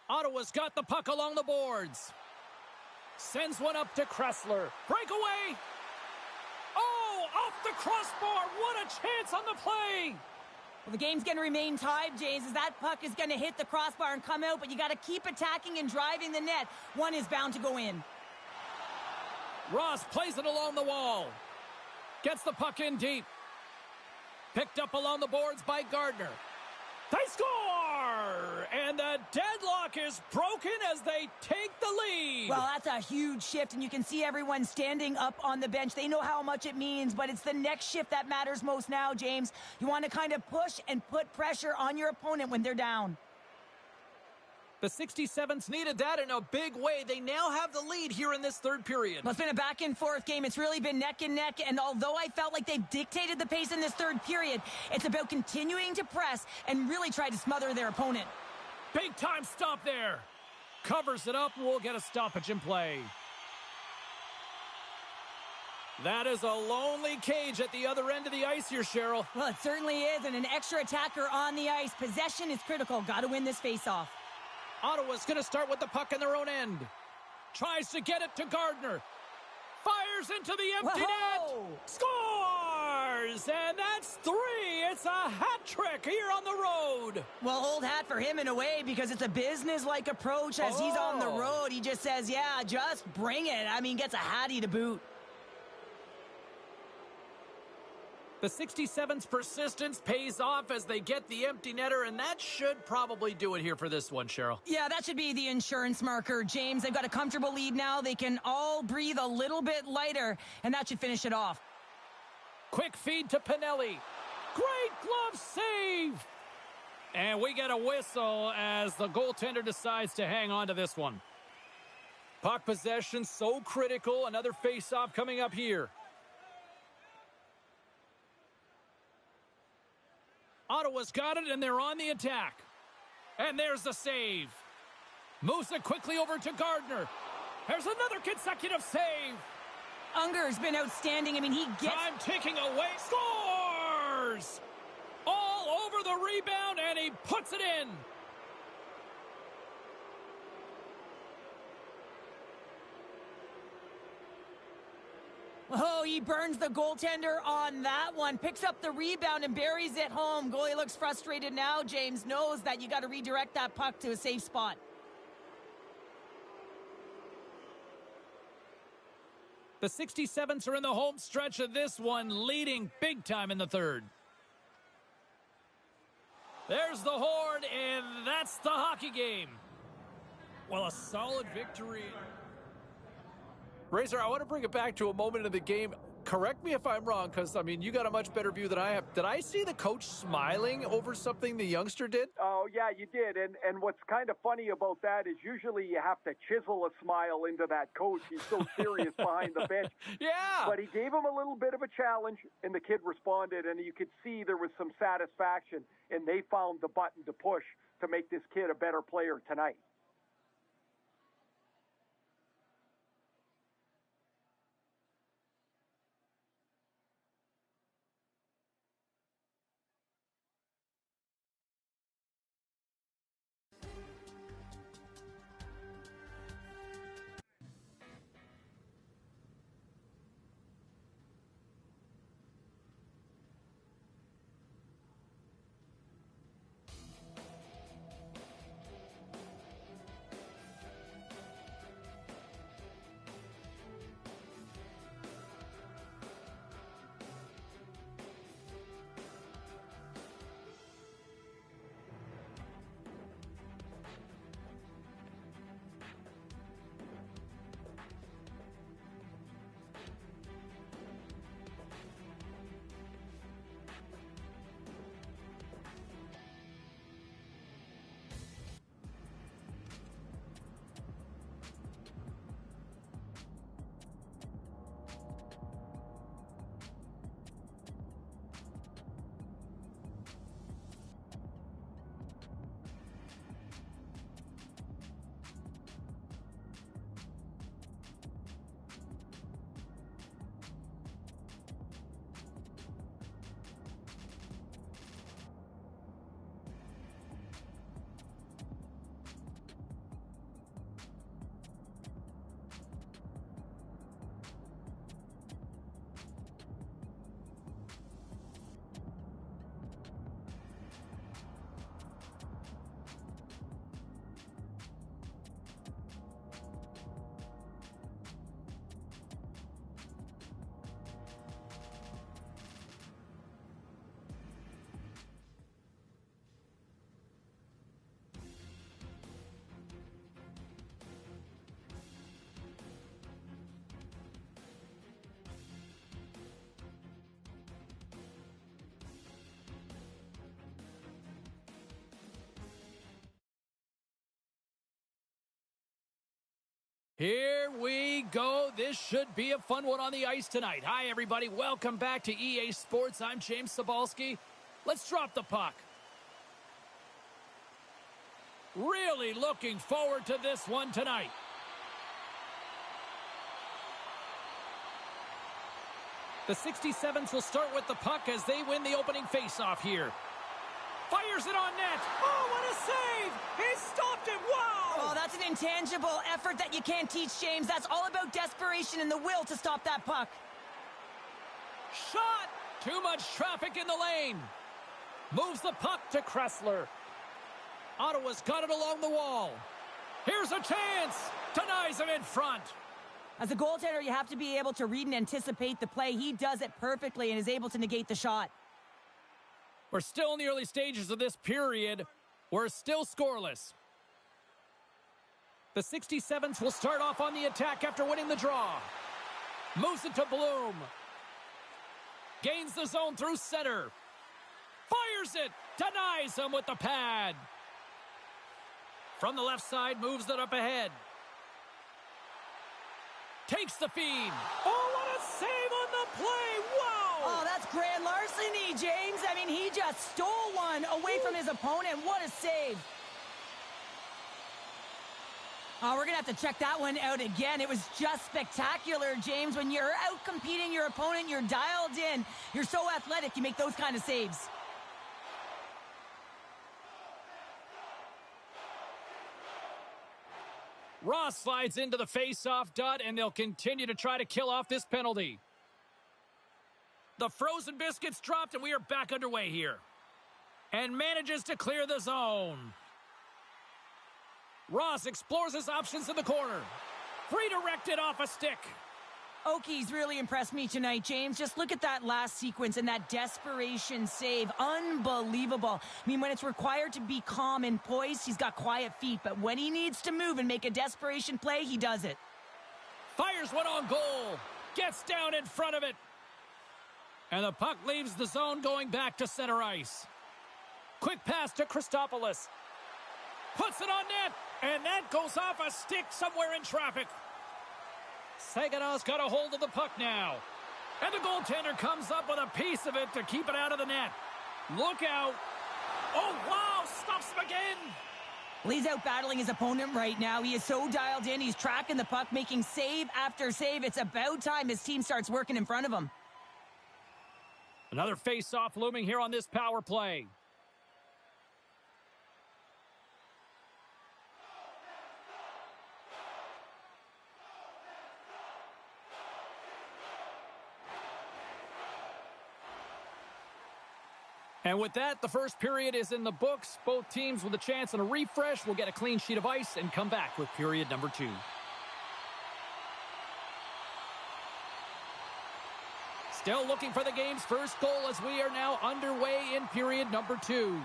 Ottawa's got the puck along the boards. Sends one up to Kressler. Breakaway. Oh, off the crossbar. What a chance on the play. Well, the game's going to remain tied, James, as that puck is going to hit the crossbar and come out, but you got to keep attacking and driving the net. One is bound to go in. Ross plays it along the wall. Gets the puck in deep. Picked up along the boards by Gardner. They score! And the deadlock is broken as they take the lead. Well, that's a huge shift, and you can see everyone standing up on the bench. They know how much it means, but it's the next shift that matters most now, James. You want to kind of push and put pressure on your opponent when they're down. The 67s needed that in a big way. They now have the lead here in this third period. Well, it's been a back-and-forth game. It's really been neck and neck, and although I felt like they dictated the pace in this third period, it's about continuing to press and really try to smother their opponent. Big-time stop there. Covers it up, and we'll get a stoppage in play. That is a lonely cage at the other end of the ice here, Cheryl. Well, it certainly is, and an extra attacker on the ice. Possession is critical. Got to win this face-off. Ottawa's going to start with the puck in their own end. Tries to get it to Gardner. Fires into the empty net. Scores! And that's 3. It's a hat trick here on the road. Well, old hat for him in a way because it's a business-like approach as he's on the road. He just says, yeah, just bring it. I mean, gets a hattie to boot. The 67's persistence pays off as they get the empty netter, and that should probably do it here for this one, Cheryl. Yeah, that should be the insurance marker, James. They've got a comfortable lead now. They can all breathe a little bit lighter, and that should finish it off. Quick feed to Pinelli. Great glove save! And we get a whistle as the goaltender decides to hang on to this one. Puck possession so critical. Another face-off coming up here. Ottawa's got it, and they're on the attack. And there's the save. Moves it quickly over to Gardner. There's another consecutive save. Unger's been outstanding. I mean, he gets... Time ticking away. Scores! All over the rebound, and he puts it in. Oh, he burns the goaltender on that one. Picks up the rebound and buries it home. Goalie looks frustrated now. James knows that you got to redirect that puck to a safe spot. The 67s are in the home stretch of this one, leading big time in the third. There's the horn, and that's the hockey game. Well, a solid victory. Razor, I want to bring it back to a moment in the game. Correct me if I'm wrong, because, I mean, you got a much better view than I have. Did I see the coach smiling over something the youngster did? Oh, yeah, you did. And what's kind of funny about that is usually you have to chisel a smile into that coach. He's so serious behind the bench. Yeah. But he gave him a little bit of a challenge, and the kid responded, and you could see there was some satisfaction, and they found the button to push to make this kid a better player tonight. Here we go. This should be a fun one on the ice tonight. Hi, everybody. Welcome back to EA Sports. I'm James Cybulski. Let's drop the puck. Really looking forward to this one tonight. The 67s will start with the puck as they win the opening faceoff here. Fires it on net. Oh, what a save! He stopped it. Wow! Oh, that's an intangible effort that you can't teach, James. That's all about desperation and the will to stop that puck. Shot! Too much traffic in the lane. Moves the puck to Kressler. Ottawa's got it along the wall. Here's a chance. Denies him in front. As a goaltender, you have to be able to read and anticipate the play. He does it perfectly and is able to negate the shot. We're still in the early stages of this period. We're still scoreless. The 67s will start off on the attack after winning the draw. Moves it to Bloom. Gains the zone through center. Fires it. Denies him with the pad. From the left side, moves it up ahead. Takes the feed. Oh, what a save on the play. Wow. Oh, that's grand larceny, James. I mean, he just stole one away from his opponent. What a save. Oh, we're going to have to check that one out again. It was just spectacular, James. When you're out competing your opponent, you're dialed in. You're so athletic, you make those kind of saves. Ross slides into the face-off dot, and they'll continue to try to kill off this penalty. The frozen biscuits dropped, and we are back underway here. And manages to clear the zone. Ross explores his options in the corner. Redirected off a stick. Oki's really impressed me tonight, James. Just look at that last sequence and that desperation save. Unbelievable. I mean, when it's required to be calm and poised, he's got quiet feet. But when he needs to move and make a desperation play, he does it. Fires one on goal. Gets down in front of it. And the puck leaves the zone going back to center ice. Quick pass to Christopoulos. Puts it on net. And that goes off a stick somewhere in traffic. Saganow's got a hold of the puck now. And the goaltender comes up with a piece of it to keep it out of the net. Look out. Oh, wow. Stops him again. Well, he's out battling his opponent right now. He is so dialed in. He's tracking the puck, making save after save. It's about time his team starts working in front of him. Another face-off looming here on this power play. And with that, the first period is in the books. Both teams with a chance and a refresh will get a clean sheet of ice and come back with period number 2. Still looking for the game's first goal as we are now underway in period number 2.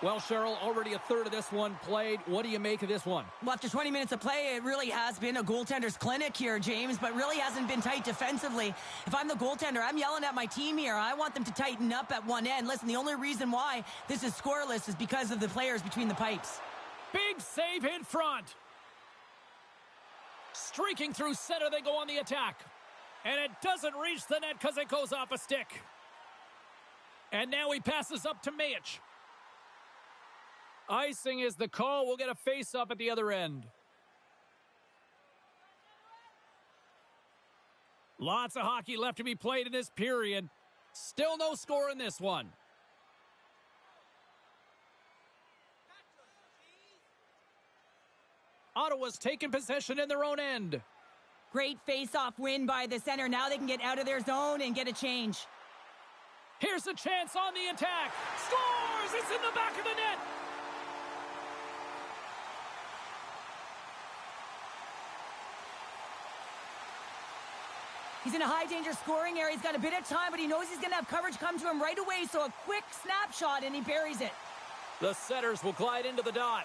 Well, Cheryl, already a third of this one played. What do you make of this one? Well, after 20 minutes of play, it really has been a goaltender's clinic here, James, but really hasn't been tight defensively. If I'm the goaltender, I'm yelling at my team here. I want them to tighten up at one end. Listen, the only reason why this is scoreless is because of the players between the pipes. Big save in front. Streaking through center, they go on the attack. And it doesn't reach the net because it goes off a stick. And now he passes up to Mayich. Icing is the call. We'll get a face-up at the other end. Lots of hockey left to be played in this period. Still no score in this one. Ottawa's taken possession in their own end. Great face-off win by the center. Now they can get out of their zone and get a change. Here's a chance on the attack. Scores! It's in the back of the net. He's in a high-danger scoring area. He's got a bit of time, but he knows he's going to have coverage come to him right away, so a quick snapshot, and he buries it. The setters will glide into the dot.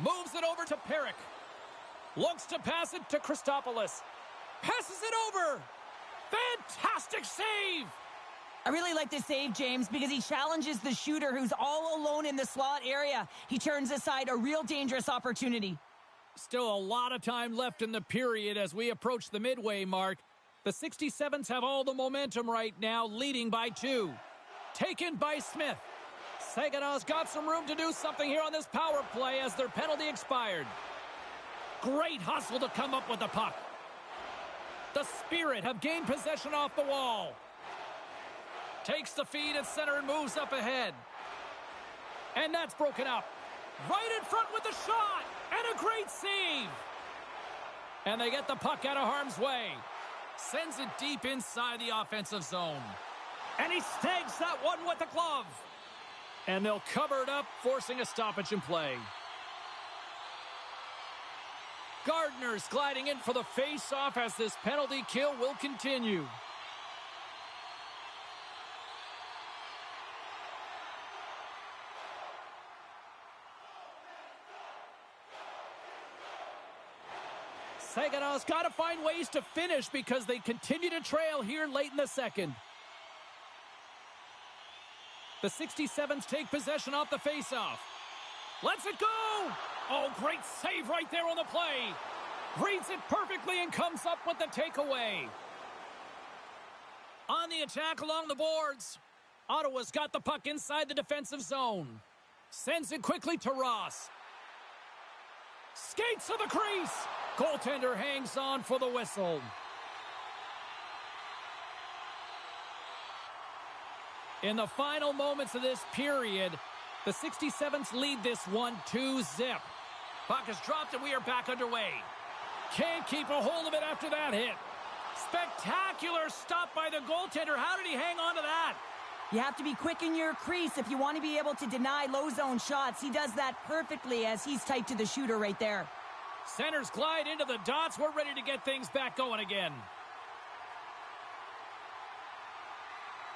Moves it over to Perrick. Looks to pass it to Christopoulos. Passes it over. Fantastic save. I really like this save, James, because he challenges the shooter who's all alone in the slot area. He turns aside a real dangerous opportunity. Still a lot of time left in the period as we approach the midway mark. The 67s have all the momentum right now, leading by 2. Taken by Smith. Saganow's got some room to do something here on this power play as their penalty expired. Great hustle to come up with the puck. The Spirit have gained possession off the wall. Takes the feed at center and moves up ahead. And that's broken up. Right in front with the shot. And a great save. And they get the puck out of harm's way. Sends it deep inside the offensive zone. And he snags that one with the glove. And they'll cover it up, forcing a stoppage in play. Gardner's gliding in for the face-off as this penalty kill will continue. Saganow's got to find ways to finish because they continue to trail here late in the second. The 67s take possession off the face-off. Lets it go! Oh, great save right there on the play. Reads it perfectly and comes up with the takeaway. On the attack along the boards. Ottawa's got the puck inside the defensive zone. Sends it quickly to Ross. Skates to the crease. Goaltender hangs on for the whistle. In the final moments of this period, the 67s lead this one 2-0. Puck is dropped and we are back underway. Can't keep a hold of it after that hit. Spectacular stop by the goaltender. How did he hang on to that? You have to be quick in your crease if you want to be able to deny low zone shots. He does that perfectly as he's tight to the shooter right there. Centers glide into the dots. We're ready to get things back going again.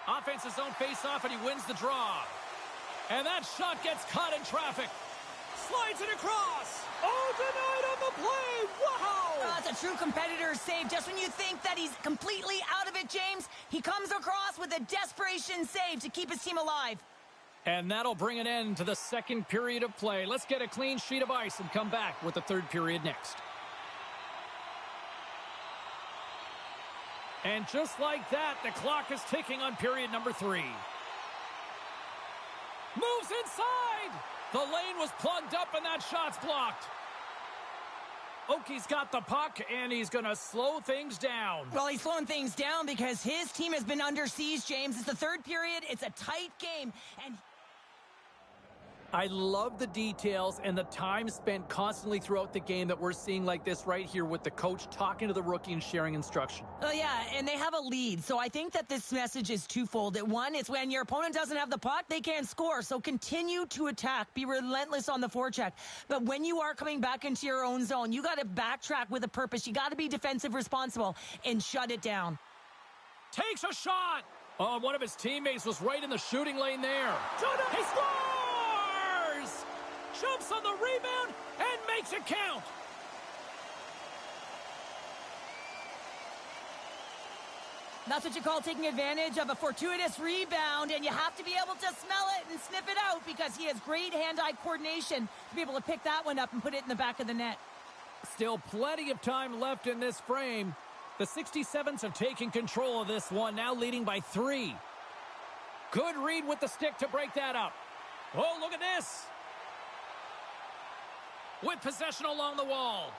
Offensive zone face-off, and he wins the draw. And that shot gets caught in traffic. Slides it across. Oh, denied on the play. Wow! That's a true competitor's save. Just when you think that he's completely out of it, James, he comes across with a desperation save to keep his team alive. And that'll bring an end to the second period of play. Let's get a clean sheet of ice and come back with the third period next. And just like that, the clock is ticking on period number 3. Moves inside! The lane was plugged up and that shot's blocked. Oki's got the puck and he's going to slow things down. Well, he's slowing things down because his team has been under siege, James. It's the third period. It's a tight game. And I love the details and the time spent constantly throughout the game that we're seeing like this right here with the coach talking to the rookie and sharing instruction. Oh, yeah, and they have a lead. So I think that this message is twofold. One, it's when your opponent doesn't have the puck, they can't score. So continue to attack. Be relentless on the forecheck. But when you are coming back into your own zone, you got to backtrack with a purpose. You got to be defensive responsible and shut it down. Takes a shot. Oh, one of his teammates was right in the shooting lane there. He scores! Jumps on the rebound and makes it count. That's what you call taking advantage of a fortuitous rebound, and you have to be able to smell it and sniff it out because he has great hand-eye coordination to be able to pick that one up and put it in the back of the net. Still plenty of time left in this frame. The 67s have taken control of this one, now leading by 3. Good read with the stick to break that up. Oh, look at this. With possession along the wall.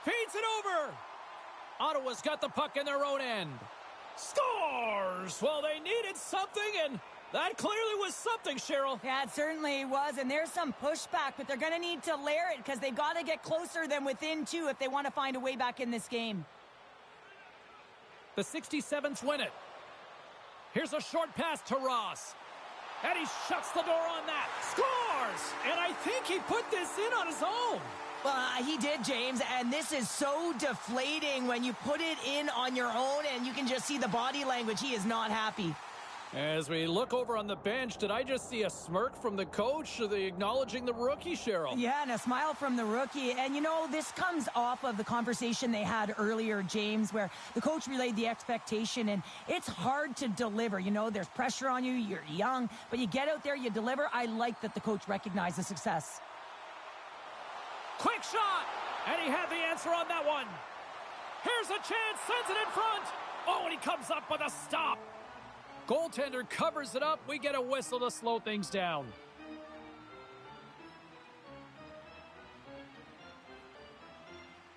Feeds it over. Ottawa's got the puck in their own end. Scores! Well, they needed something, and that clearly was something, Cheryl. Yeah, it certainly was, and there's some pushback, but they're going to need to layer it because they've got to get closer than within 2 if they want to find a way back in this game. The 67s win it. Here's a short pass to Ross. And he shuts the door on that. Scores! And I think he put this in on his own. Well, he did, James, and this is so deflating when you put it in on your own and you can just see the body language. He is not happy. As we look over on the bench, did I just see a smirk from the coach acknowledging the rookie, Cheryl? Yeah, and a smile from the rookie. And, you know, this comes off of the conversation they had earlier, James, where the coach relayed the expectation, and it's hard to deliver. You know, there's pressure on you, you're young, but you get out there, you deliver. I like that the coach recognized the success. Quick shot! And he had the answer on that one. Here's a chance, sends it in front. Oh, and he comes up with a stop. Goaltender covers it up. We get a whistle to slow things down.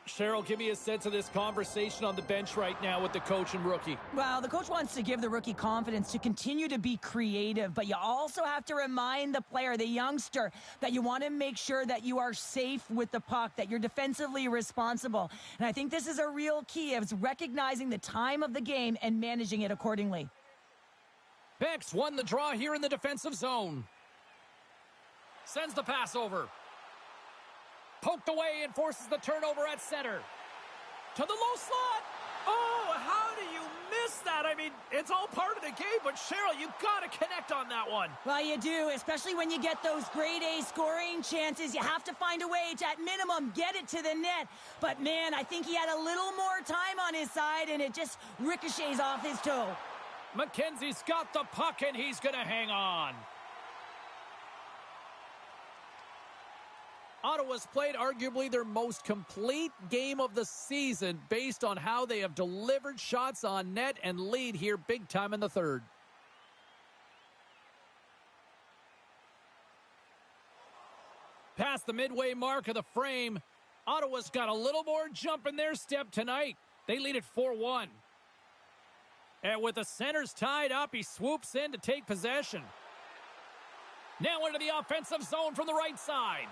Cheryl, give me a sense of this conversation on the bench right now with the coach and rookie. Well, the coach wants to give the rookie confidence to continue to be creative, but you also have to remind the player, the youngster, that you want to make sure that you are safe with the puck, that you're defensively responsible. And I think this is a real key of recognizing the time of the game and managing it accordingly. Bex won the draw here in the defensive zone. Sends the pass over. Poked away and forces the turnover at center. To the low slot. Oh, how do you miss that? I mean, it's all part of the game, but Cheryl, you got to connect on that one. Well, you do, especially when you get those grade A scoring chances. You have to find a way to, at minimum, get it to the net. But, man, I think he had a little more time on his side, and it just ricochets off his toe. McKenzie's got the puck, and he's going to hang on. Ottawa's played arguably their most complete game of the season based on how they have delivered shots on net and lead here big time in the third. Past the midway mark of the frame, Ottawa's got a little more jump in their step tonight. They lead at 4-1. And with the centers tied up, he swoops in to take possession. Now into the offensive zone from the right side.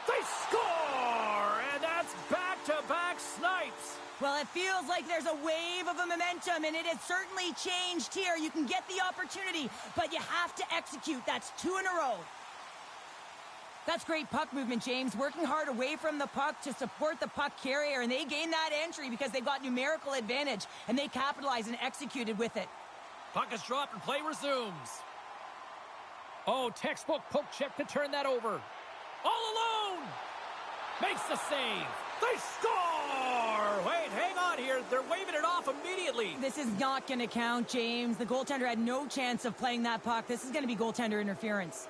They score! And that's back-to-back snipes. Well, it feels like there's a wave of a momentum, and it has certainly changed here. You can get the opportunity, but you have to execute. That's 2 in a row. That's great puck movement, James. Working hard away from the puck to support the puck carrier, and they gain that entry because they've got numerical advantage, and they capitalized and executed with it. Puck is dropped and play resumes. Oh, textbook poke check to turn that over. All alone! Makes the save. They score! Wait, hang on here. They're waving it off immediately. This is not going to count, James. The goaltender had no chance of playing that puck. This is going to be goaltender interference.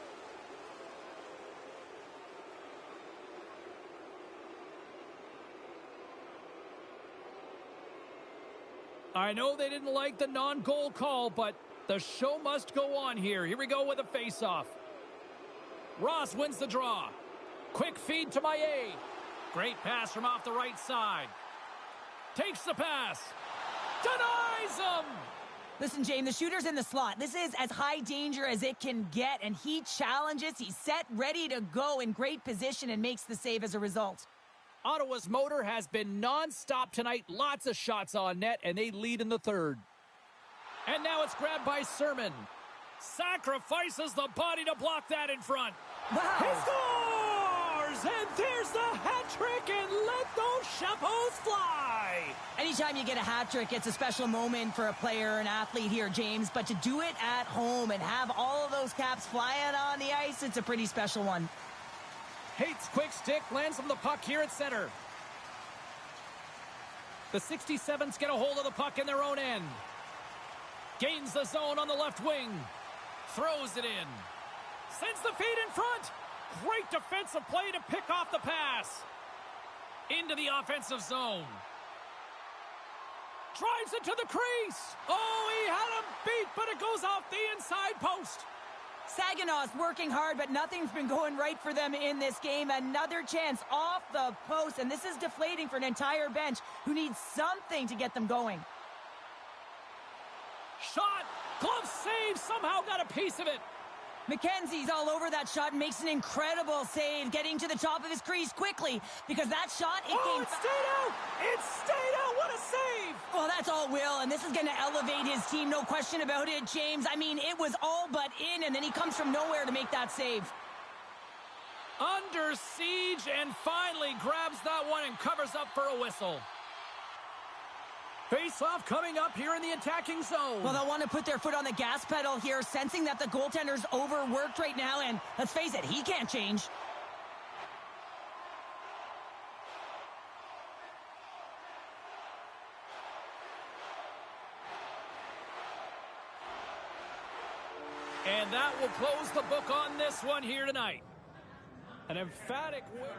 I know they didn't like the non-goal call, but the show must go on here. Here we go with a face-off. Ross wins the draw. Quick feed to Maillet. Great pass from off the right side. Takes the pass. Denies him! Listen, James, the shooter's in the slot. This is as high danger as it can get, and he challenges. He's set, ready to go, in great position, and makes the save as a result. Ottawa's motor has been non-stop tonight. Lots of shots on net, and they lead in the third. And now it's grabbed by Sermon. Sacrifices the body to block that in front. Wow. He scores! And there's the hat trick, and let those chapeaus fly! Anytime you get a hat trick, it's a special moment for a player, an athlete here, James. But to do it at home and have all of those caps flying on the ice, it's a pretty special one. Hates quick stick, lands on the puck here at center. The 67s get a hold of the puck in their own end. Gains the zone on the left wing. Throws it in. Sends the feed in front. Great defensive play to pick off the pass. Into the offensive zone. Drives it to the crease. Oh, he had him beat, but it goes off the inside post. Saginaw's working hard, but nothing's been going right for them in this game. Another chance off the post, and this is deflating for an entire bench who needs something to get them going. Shot, glove save, somehow got a piece of it. McKenzie's all over that shot and makes an incredible save, getting to the top of his crease quickly, because that shot, it it stayed out! It stayed out! What a save! Well, that's all Will, and this is going to elevate his team, no question about it, James. I mean, it was all but in, and then he comes from nowhere to make that save. Under siege, and finally grabs that one and covers up for a whistle. Face-off coming up here in the attacking zone. Well, they'll want to put their foot on the gas pedal here, sensing that the goaltender's overworked right now, and let's face it, he can't change. And that will close the book on this one here tonight. An emphatic win.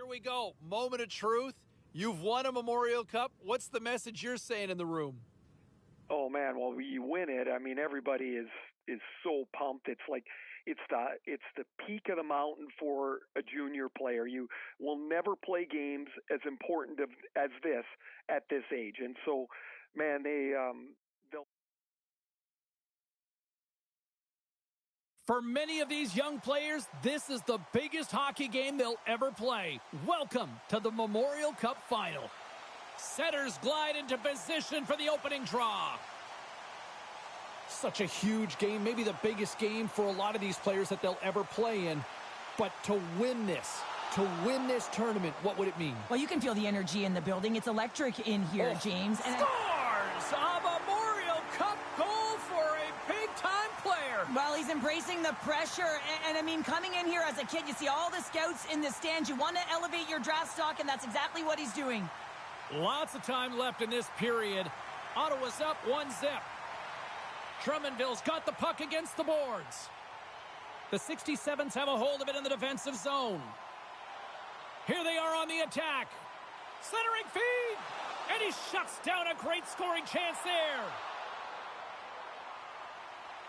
here we go. Moment of truth. You've won a Memorial Cup. What's the message you're saying in the room? Oh man, well you win it. I mean, everybody is so pumped. It's like it's the peak of the mountain for a junior player. You will never play games as important as this at this age, and so man, they'll. For many of these young players, this is the biggest hockey game they'll ever play. Welcome to the Memorial Cup Final. Setters glide into position for the opening draw. Such a huge game, maybe the biggest game for a lot of these players that they'll ever play in. But to win this tournament, what would it mean? Well, you can feel the energy in the building. It's electric in here, James. And scores a Memorial Cup goal for a big-time player. Well, he's embracing the pressure. And I mean, coming in here as a kid, you see all the scouts in the stands. You want to elevate your draft stock, and that's exactly what he's doing. Lots of time left in this period. Ottawa's up 1-0. Drummondville's got the puck against the boards. The 67s have a hold of it in the defensive zone. Here they are on the attack. Centering feed. And he shuts down a great scoring chance there.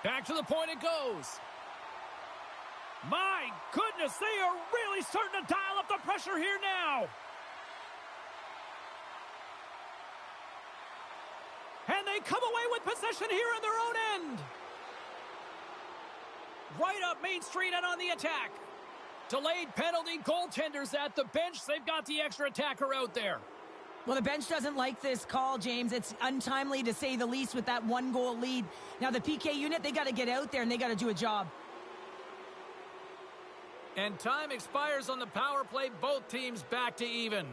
Back to the point it goes. My goodness, they are really starting to dial up the pressure here now. And they come away with possession here in their own end. Right up Main Street and on the attack. Delayed penalty, goaltenders at the bench. They've got the extra attacker out there. Well, the bench doesn't like this call, James. It's untimely to say the least with that 1-goal lead. Now, the PK unit, they got to get out there and they got to do a job. And time expires on the power play. Both teams back to even.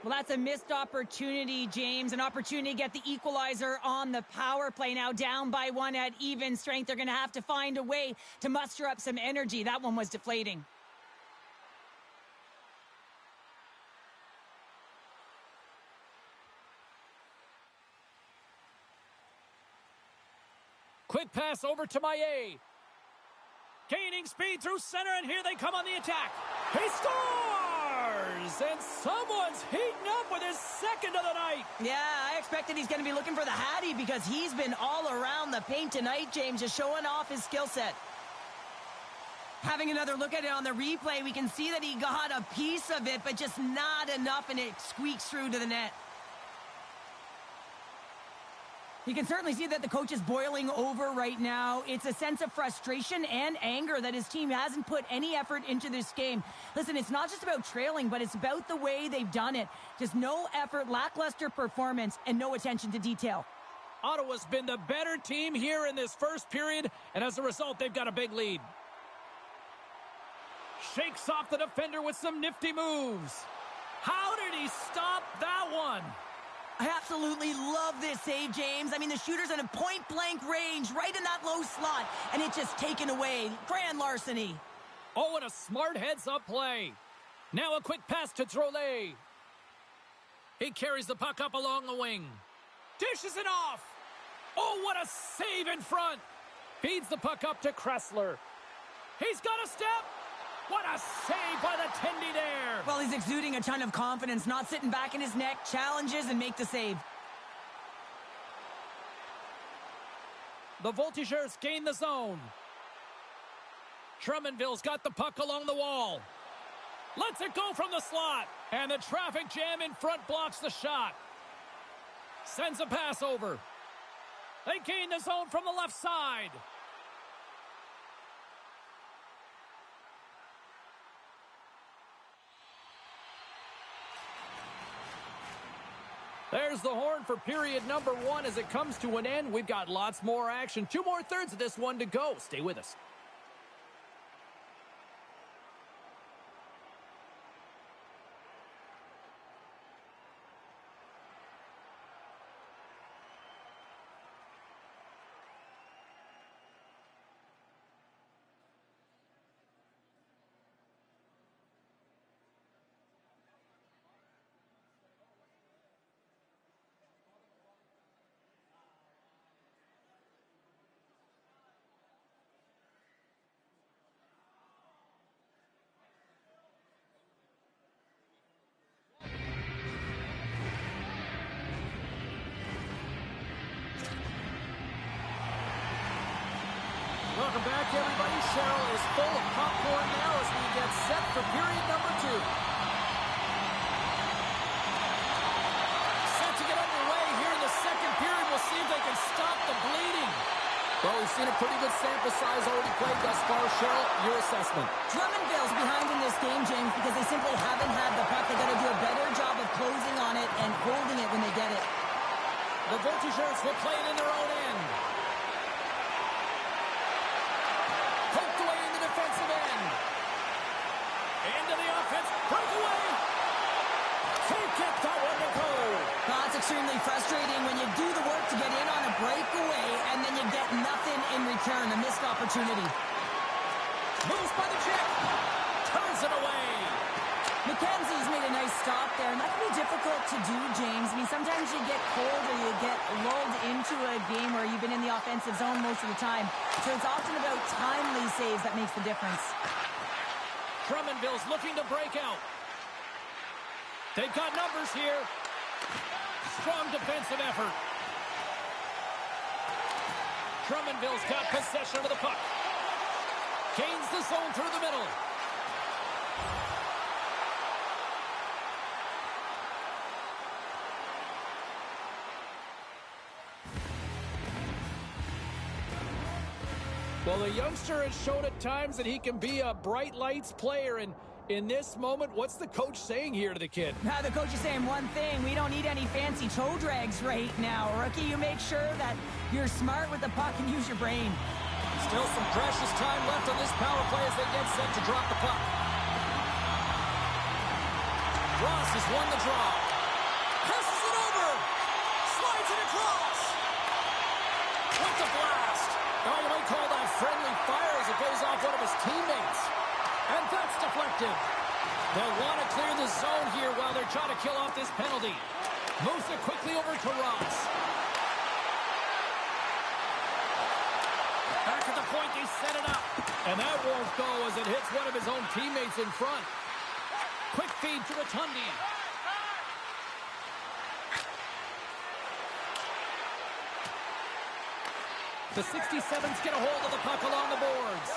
Well, that's a missed opportunity, James. An opportunity to get the equalizer on the power play. Now down by 1 at even strength. They're going to have to find a way to muster up some energy. That one was deflating. Quick pass over to Maillet. Gaining speed through center, and here they come on the attack. He scores! And someone's heating up with his second of the night. Yeah, I expected he's going to be looking for the Hattie because he's been all around the paint tonight, James, just showing off his skill set. Having another look at it on the replay, we can see that he got a piece of it, but just not enough, and it squeaks through to the net. You can certainly see that the coach is boiling over right now. It's a sense of frustration and anger that his team hasn't put any effort into this game. Listen, it's not just about trailing, but it's about the way they've done it. Just no effort, lackluster performance, and no attention to detail. Ottawa's been the better team here in this first period, and as a result, they've got a big lead. Shakes off the defender with some nifty moves. How did he stop that one? I absolutely love this save, James. I mean, the shooter's in a point-blank range, right in that low slot, and it's just taken away. Grand larceny. Oh, and a smart heads-up play. Now a quick pass to Drolet. He carries the puck up along the wing. Dishes it off. Oh, what a save in front. Feeds the puck up to Kressler. He's got a step. What a save by the Tendy there. Well, he's exuding a ton of confidence, not sitting back in his neck, challenges and make the save. The Voltigeurs gain the zone. Drummondville's got the puck along the wall. Lets it go from the slot. And the traffic jam in front blocks the shot. Sends a pass over. They gain the zone from the left side. There's the horn for period number 1 as it comes to an end. We've got lots more action. 2 more thirds of this one to go. Stay with us. Welcome back, everybody. Cheryl is full of popcorn now as we get set for period number 2. Set to get underway here in the second period. We'll see if they can stop the bleeding. Well, we've seen a pretty good sample size already played thus far. Cheryl, your assessment. Drummondville's behind in this game, James, because they simply haven't had the puck. They got to do a better job of closing on it and holding it when they get it. The Voltigeurs will play it in their own end. Poked away in the defensive end. Into the offense. Breakaway. Can't get that one to go. That's extremely frustrating when you do the work to get in on a breakaway and then you get nothing in return. A missed opportunity. Moves by the check. Turns it away. McKenzie's made a nice stop there, and that can be difficult to do, James. I mean, sometimes you get cold or you get lulled into a game where you've been in the offensive zone most of the time. So it's often about timely saves that makes the difference. Drummondville's looking to break out. They've got numbers here. Strong defensive effort. Drummondville's got possession of the puck. Gains the zone through the middle. Well, the youngster has shown at times that he can be a bright lights player, and in this moment, what's the coach saying here to the kid? Now, the coach is saying one thing: we don't need any fancy toe drags right now. Rookie, you make sure that you're smart with the puck and use your brain. Still some precious time left on this power play as they get set to drop the puck. Ross has won the draw. Passes it over. Slides it across. With the blast. Oh, you might call that friendly fire as it goes off one of his teammates. And that's deflected. They'll want to clear the zone here while they're trying to kill off this penalty. Moves it quickly over to Ross. Back at the point, they set it up. And that won't go as it hits one of his own teammates in front. Quick feed to Rotundi. The 67s get a hold of the puck along the boards.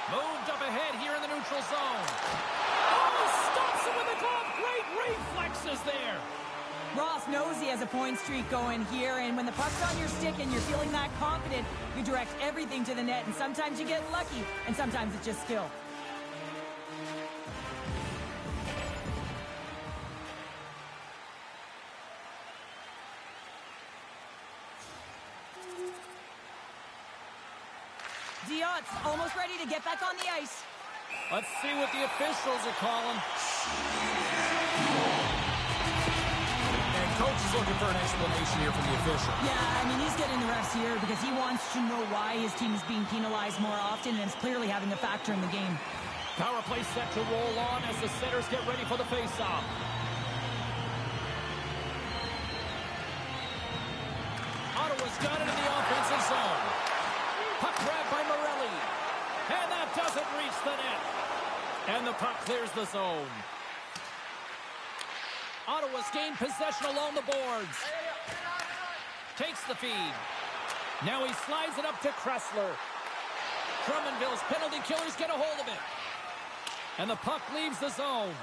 Moved up ahead here in the neutral zone. Oh, stops it with a glove. Great reflexes there. Ross knows he has a point streak going here, and when the puck's on your stick and you're feeling that confident, you direct everything to the net, and sometimes you get lucky, and sometimes it's just skill. Diot's almost ready to get back on the ice. Let's see what the officials are calling. And coach is looking for an explanation here from the official. Yeah, I mean, he's getting the refs here because he wants to know why his team is being penalized more often, and it's clearly having a factor in the game. Power play set to roll on as the setters get ready for the faceoff. Ottawa's got it in the offensive zone. Puck grab by Morelli. And that doesn't reach the net. And the puck clears the zone. Ottawa's gained possession along the boards. Takes the feed. Now he slides it up to Kressler. Drummondville's penalty killers get a hold of it. And the puck leaves the zone.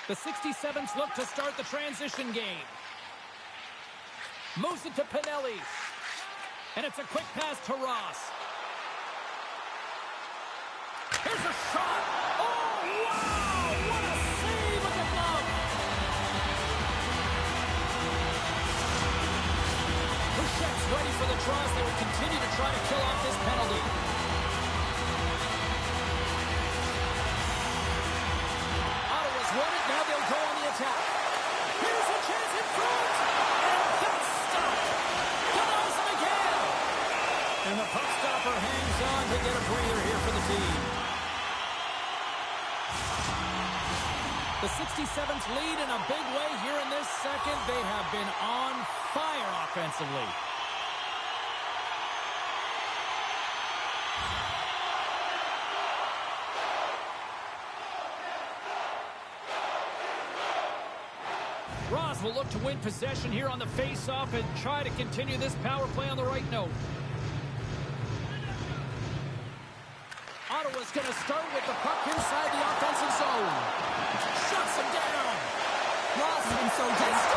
The 67s look to start the transition game. Moves it to Pinelli. And it's a quick pass to Ross. Here's a shot. Oh, wow! What a save with the glove. Bouchette's ready for the draws. They will continue to try to kill off this penalty. Ottawa's won it. Now they'll go on the attack. Here's a chance in front. And that's stopped. Denies him again. And the puck stopper hangs on to get a breather here for the team. The 67s lead in a big way here in this second. They have been on fire offensively. Ross will look to win possession here on the face-off and try to continue this power play on the right note. just going to start with the puck inside the offensive zone. Shuts him down. Ross has been so dense.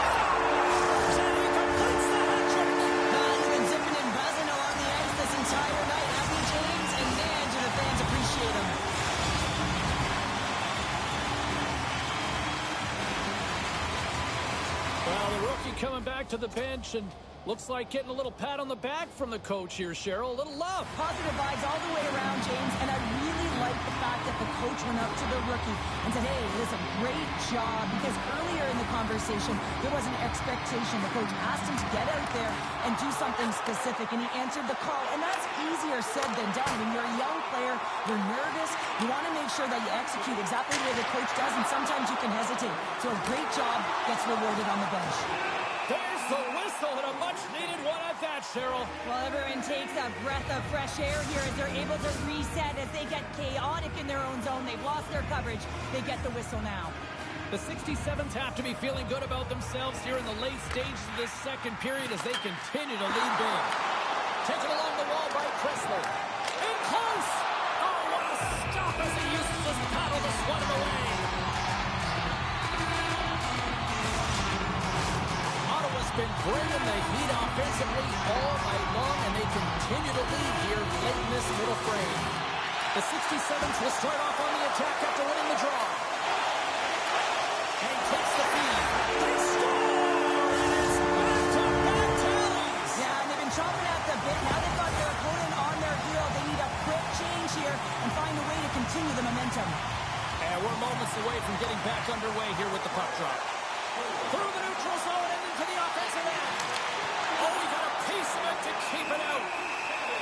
And he completes the hat trick. He's been zipping and buzzing along the ice this entire night, hasn't he, James? And man, do the fans appreciate him. Well, the rookie coming back to the bench and looks like getting a little pat on the back from the coach here, Cheryl. A little love. Positive vibes all the way around, James, and I really like the fact that the coach went up to the rookie and said, hey, listen, great job, because earlier in the conversation, there was an expectation. The coach asked him to get out there and do something specific, and he answered the call, and that's easier said than done. When you're a young player, you're nervous, you want to make sure that you execute exactly the way the coach does, and sometimes you can hesitate. So a great job gets rewarded on the bench. There's the whistle and a much-needed one at that, Cheryl. Well, everyone takes a breath of fresh air here as they're able to reset as they get chaotic in their own zone. They've lost their coverage. They get the whistle now. The 67s have to be feeling good about themselves here in the late stages of this second period as they continue to lead big. Taken along the wall by Kressler. In close! Oh, what a stop as he uses his paddle to swat him away. Ottawa's been bringing the heat offensively all night long, and they continue to lead here late in this middle frame. The 67s will start off on the attack after winning the draw. And he takes the feed. They score! And it's back-to-back tallies! Yeah, and they've been chomping at the bit. Now they've got their opponent on their heel. They need a quick change here and find a way to continue the momentum. And we're moments away from getting back underway here with the puck drop. Through the neutral zone and into the offensive end. Oh, we got a piece of it to keep it out.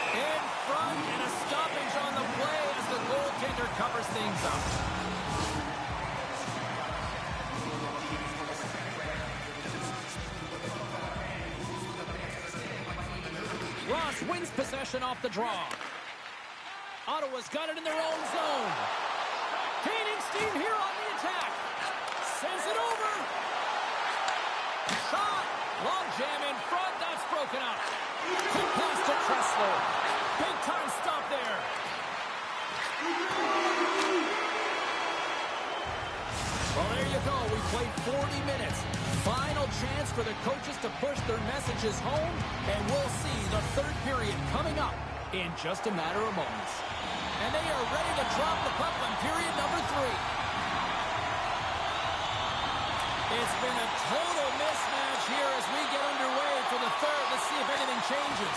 In front, and a stoppage on the play as the goaltender covers things up. Ross wins possession off the draw. Ottawa's got it in their own zone. Gaining steam here on the attack. Sends it over. Shot. Long jam in front. That's broken up. Quick pass to Kressler. Big time stop there. Well, there you go. We played 40 minutes. Final chance for the coaches to push their messages home, and we'll see the third period coming up in just a matter of moments. And they are ready to drop the puck on period number 3. It's been a total mismatch here as we get underway for the third. Let's see if anything changes.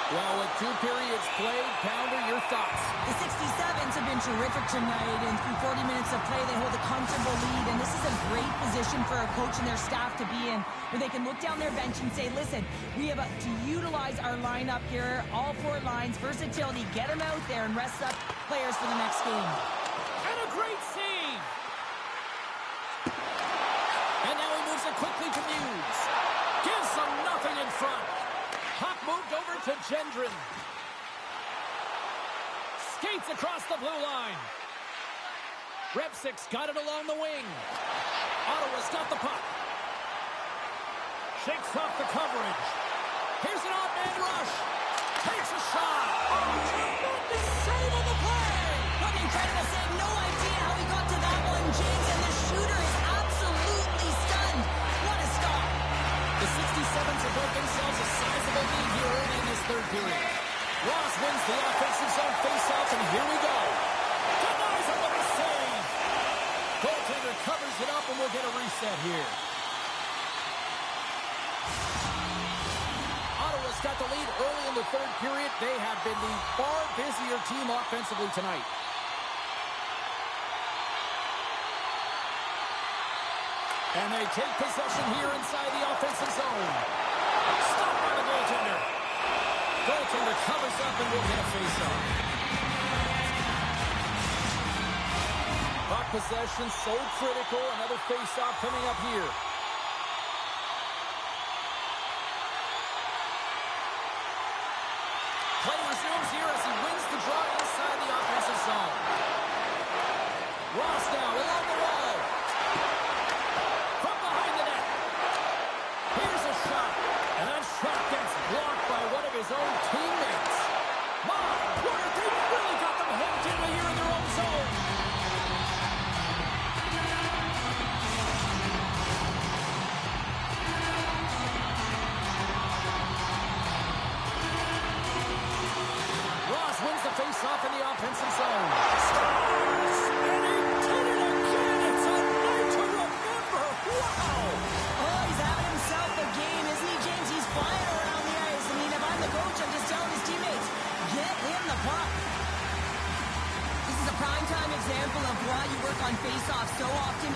Well, with 2 periods played, Pounder, your thoughts? The 67s have been terrific tonight, and through 40 minutes of play, they hold a comfortable lead, and this is a great position for a coach and their staff to be in, where they can look down their bench and say, listen, we have to utilize our lineup here, all 4 lines, versatility, get them out there and rest up players for the next game. And a great save! And now he moves it quickly to Muse. Gives them nothing in front. Puck moved over to Gendron. Skates across the blue line. Repsic's got it along the wing. Ottawa's got the puck. Shakes off the coverage. Here's an odd man rush. Takes a shot. Oh, tremendous save on the play. What an incredible save. No idea how he got to that one, James, and the shooter is absolutely stunned. What a stop. The 67s have built themselves a sizable lead here early in this third period. Ross wins the offensive zone faceoff, and here we go. Denies him with a save. Goaltender covers it up, and we'll get a reset here. Ottawa's got the lead early in the third period. They have been the far busier team offensively tonight. And they take possession here inside the offensive zone. Stopped by the goaltender. Goaltender covers up and will get a face-off. Puck possession so critical. Another face-off coming up here. Play resumes here as he wins the draw inside the offensive zone. Ross now along the wall. From behind the net. Here's a shot. And that shot gets blocked by one of his own teammates. My word, they really got them hemmed in here in their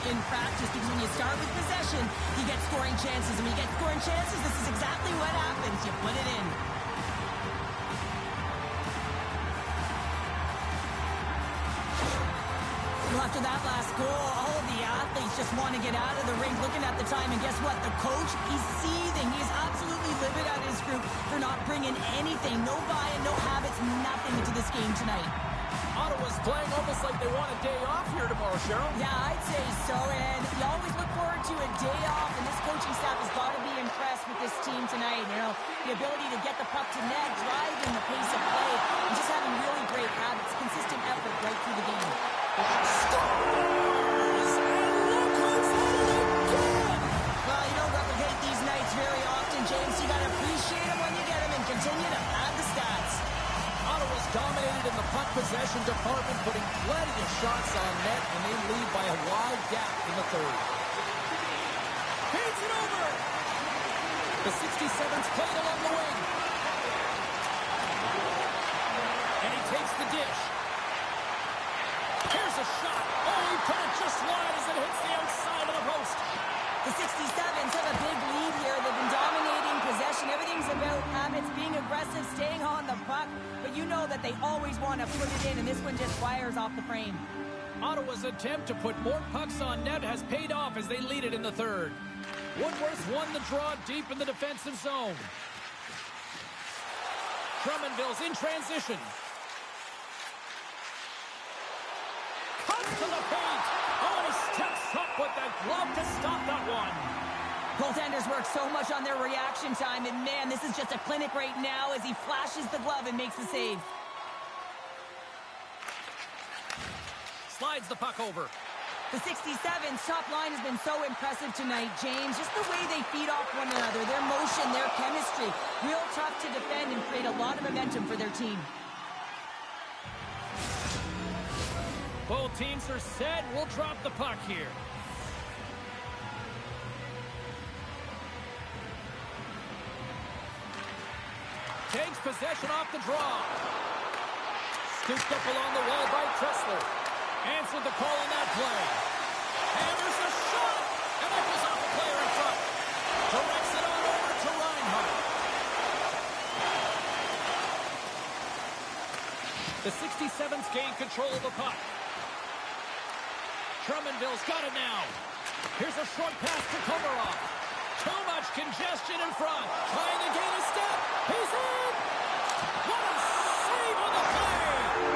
in practice, because when you start with possession, you get scoring chances. And when you get scoring chances, this is exactly what happens. You put it in. Well, after that last goal, all of the athletes just want to get out of the rink looking at the time. And guess what? The coach, he's seething. He's absolutely livid at his group for not bringing anything. No buy-in, no habits, nothing into this game tonight. Ottawa's playing almost like they want a day off here tomorrow, Cheryl. Yeah, I'd say so. And you always look forward to a day off. And this coaching staff has got to be impressed with this team tonight. You know, the ability to get the puck to net, driving the pace of play, and just having really great habits, consistent effort right through the game. Scores! And look who's at it again! Well, you don't replicate these nights very often, James. You got to appreciate them when you get them and continue to add the stats. Ottawa's dominated in the puck possession department, putting plenty of shots on net, and they lead by a wide gap in the third. Feeds it over! The 67's played along the wing. And he takes the dish. Here's a shot. Oh, he put it just wide as it hits the outside of the post. The 67s have a big lead here. They've been dominating possession. Everything's about habits, being aggressive, staying on the puck. But you know that they always want to put it in, and this one just fires off the frame. Ottawa's attempt to put more pucks on net has paid off as they lead it in the third. Woodworth won the draw deep in the defensive zone. Drummondville's in transition. Cuts to the paint. Oh, and he steps up with that glove to stop that one. Goaltenders work so much on their reaction time, and man, this is just a clinic right now as he flashes the glove and makes the save. Slides the puck over. The 67's top line has been so impressive tonight, James. Just the way they feed off one another, their motion, their chemistry. Real tough to defend and create a lot of momentum for their team. Both teams are set. We'll drop the puck here. Takes possession off the draw. Scooped up along the wall by Tressler. Answered the call on that play. Hammers a shot! And that goes off the player in front. Directs it on over to Reinhart. The 67's gained control of the puck. Drummondville's got it now. Here's a short pass to Komarov. Too much congestion in front. Trying to gain a step. He's in! What a save on the play!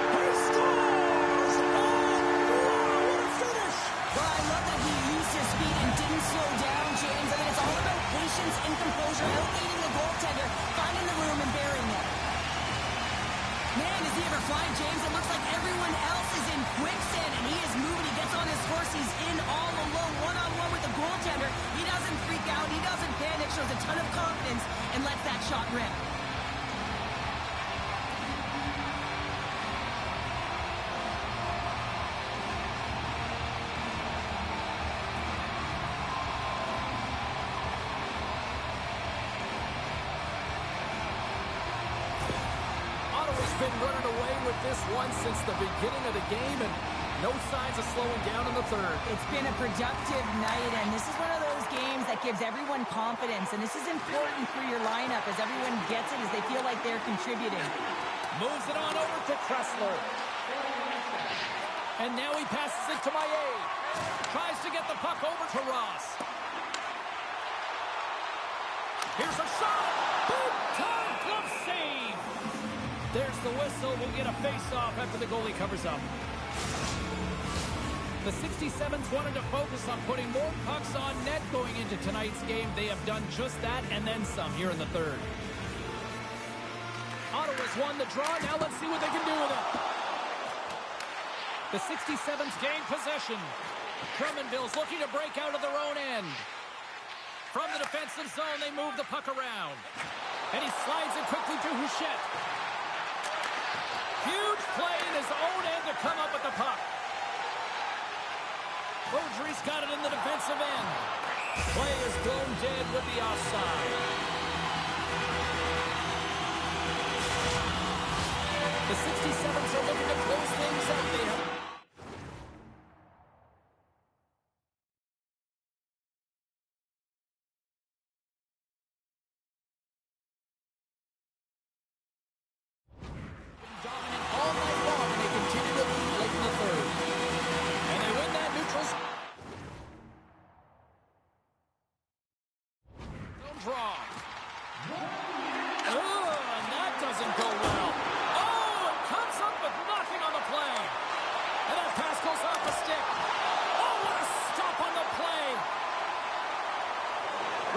He scores! Oh, wow, what a finish! Well, I love that he used his speed and didn't slow down, James. I mean, it's all about patience and composure, outleading the goaltender, finding the room and burying it. Man, does he ever fly, James? It looks like everyone else is in quicksand, and he is moving. He gets on his horse. He's in all alone, one-on-one with the goaltender. He doesn't freak out. He doesn't panic. Shows a ton of confidence and lets that shot rip. Been running away with this one since the beginning of the game, and no signs of slowing down in the third. It's been a productive night, and this is one of those games that gives everyone confidence, and this is important for your lineup as everyone gets it, as they feel like they're contributing. Moves it on over to Tressler. And now he passes it to Maillet. Tries to get the puck over to Ross. Here's a shot! Big time glove save! There's the whistle. We'll get a face-off after the goalie covers up. The 67s wanted to focus on putting more pucks on net going into tonight's game. They have done just that and then some here in the third. Ottawa's won the draw. Now let's see what they can do with it. The 67s gain possession. Drummondville's looking to break out of their own end. From the defensive zone, they move the puck around. And he slides it quickly to Houchette. Huge play in his own end to come up with the puck. Beaudry's got it in the defensive end. Play is blown dead with the offside. The 67s are looking to close things out. They have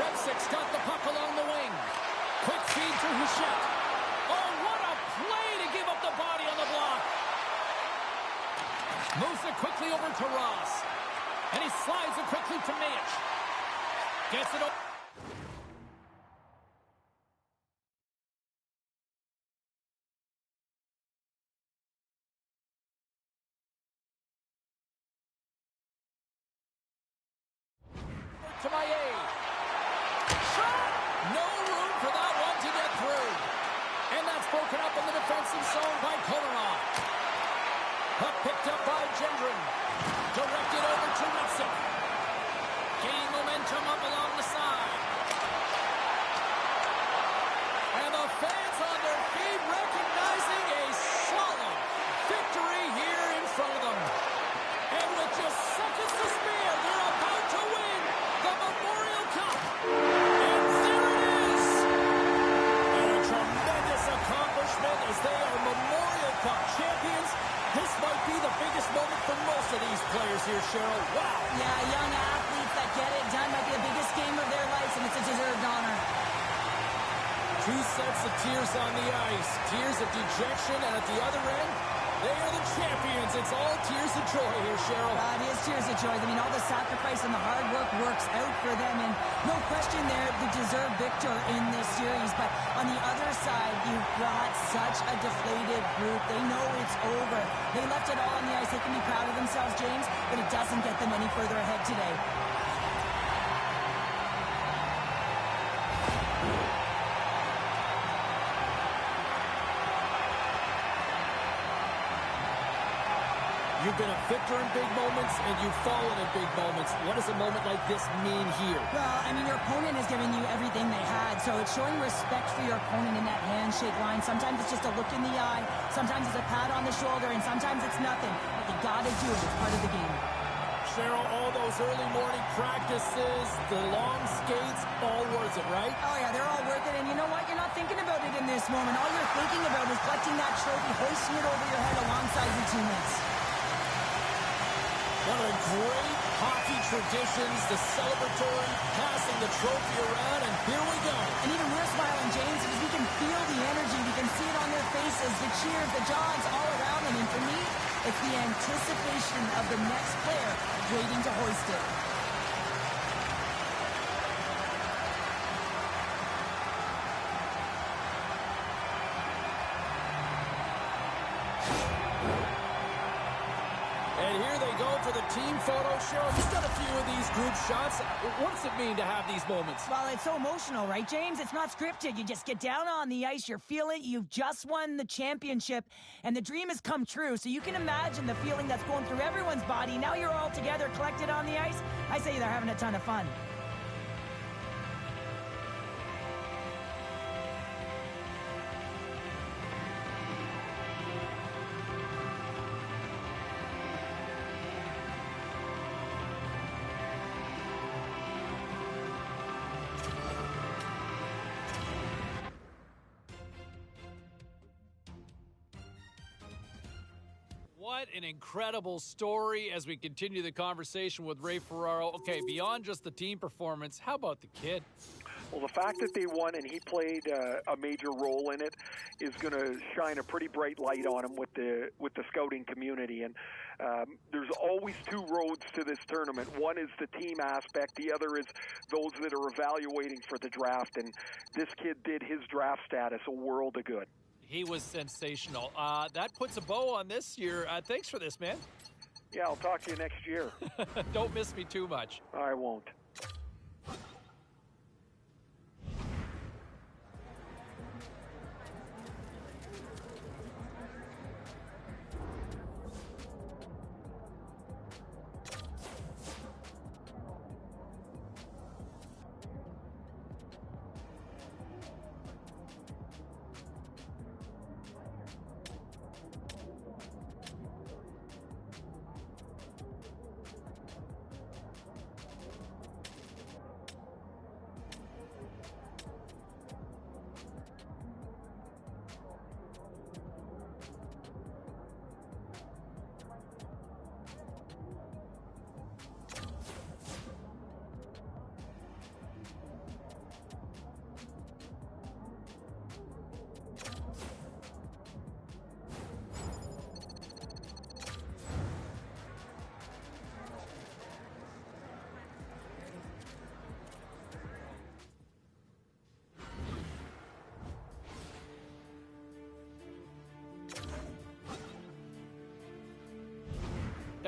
Repsik's got the puck along the wing. Quick feed to Hachette. Oh, what a play to give up the body on the block. Moves it quickly over to Ross. And he slides it quickly to Mitch. Gets it over. To Maillet. Shot! No room for that one to get through. And that's broken up in the defensive zone by Kolarov. Puck picked up by Gendron. Directed over to Repsik. Gaining momentum up along the side. And the fans on their feet recognizing a solid victory here in front of them. And with just seconds to spare, they're about to win the Memorial Cup. And there it is. And a tremendous accomplishment as they are Memorial Cup champions. This might be the biggest moment for most of these players here, Cheryl. Wow. Yeah, young athletes that get it done might be the biggest game of their lives, and it's a deserved honor. Two sets of tears on the ice. Tears of dejection, and at the other end, they are the champions. It's all tears of joy here, Cheryl. It is tears of joy. I mean, all the sacrifice and the hard work works out for them, and no question they're the deserved victor in this series. But on the other side, you've got such a deflated group. They know it's over. They left it all on the ice. They can be proud of themselves, James, but it doesn't get them any further ahead today. You've been a victor in big moments, and you've fallen in big moments. What does a moment like this mean here? Well, I mean, your opponent has given you everything they had, so it's showing respect for your opponent in that handshake line. Sometimes it's just a look in the eye, sometimes it's a pat on the shoulder, and sometimes it's nothing. But you gotta do it. It's part of the game. Cheryl, all those early morning practices, the long skates, all worth it, right? Oh, yeah, they're all worth it. And you know what? You're not thinking about it in this moment. All you're thinking about is collecting that trophy, hoisting it over your head alongside your teammates. One of the great hockey traditions, the celebratory, passing the trophy around, and here we go. And even we're smiling, James, because we can feel the energy. We can see it on their faces, the cheers, the jogs all around them. And for me, it's the anticipation of the next player waiting to hoist it. And here they go for the team photo. Cheryl, you've done a few of these group shots. What does it mean to have these moments? Well, it's so emotional, right, James? It's not scripted. You just get down on the ice, you're feeling it, you've just won the championship, and the dream has come true. So you can imagine the feeling that's going through everyone's body. Now you're all together, collected on the ice. I say they're having a ton of fun. What an incredible story as we continue the conversation with Ray Ferraro. Okay, beyond just the team performance, how about the kid? Well, the fact that they won and he played a major role in it is going to shine a pretty bright light on him with the scouting community. And there's always two roads to this tournament. One is the team aspect. The other is those that are evaluating for the draft. And this kid did his draft status a world of good. He was sensational. That puts a bow on this year. Thanks for this, man. Yeah, I'll talk to you next year. Don't miss me too much. I won't.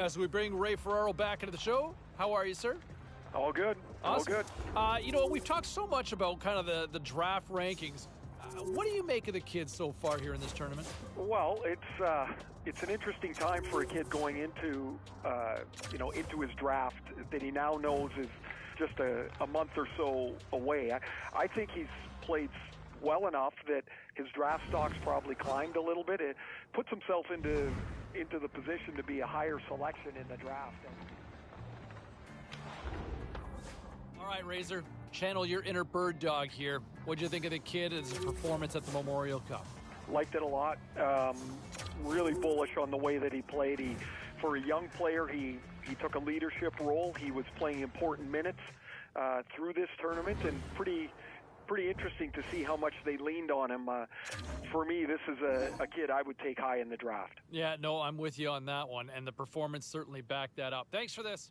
as we bring Ray Ferraro back into the show. How are you, sir? All good. Awesome. All good. You know, we've talked so much about kind of the draft rankings. What do you make of the kids so far here in this tournament? Well, it's an interesting time for a kid going into into his draft that he now knows is just a month or so away. I think he's played well enough that his draft stock's probably climbed a little bit. It puts himself into the position to be a higher selection in the draft. All right, Razor, channel your inner bird dog here. What'd you think of the kid and his performance at the Memorial Cup? Liked it a lot. Really bullish on the way that he played. For a young player, he took a leadership role. He was playing important minutes through this tournament, and pretty interesting to see how much they leaned on him. For me, this is a kid I would take high in the draft. Yeah, no, I'm with you on that one, and the performance certainly backed that up. Thanks for this.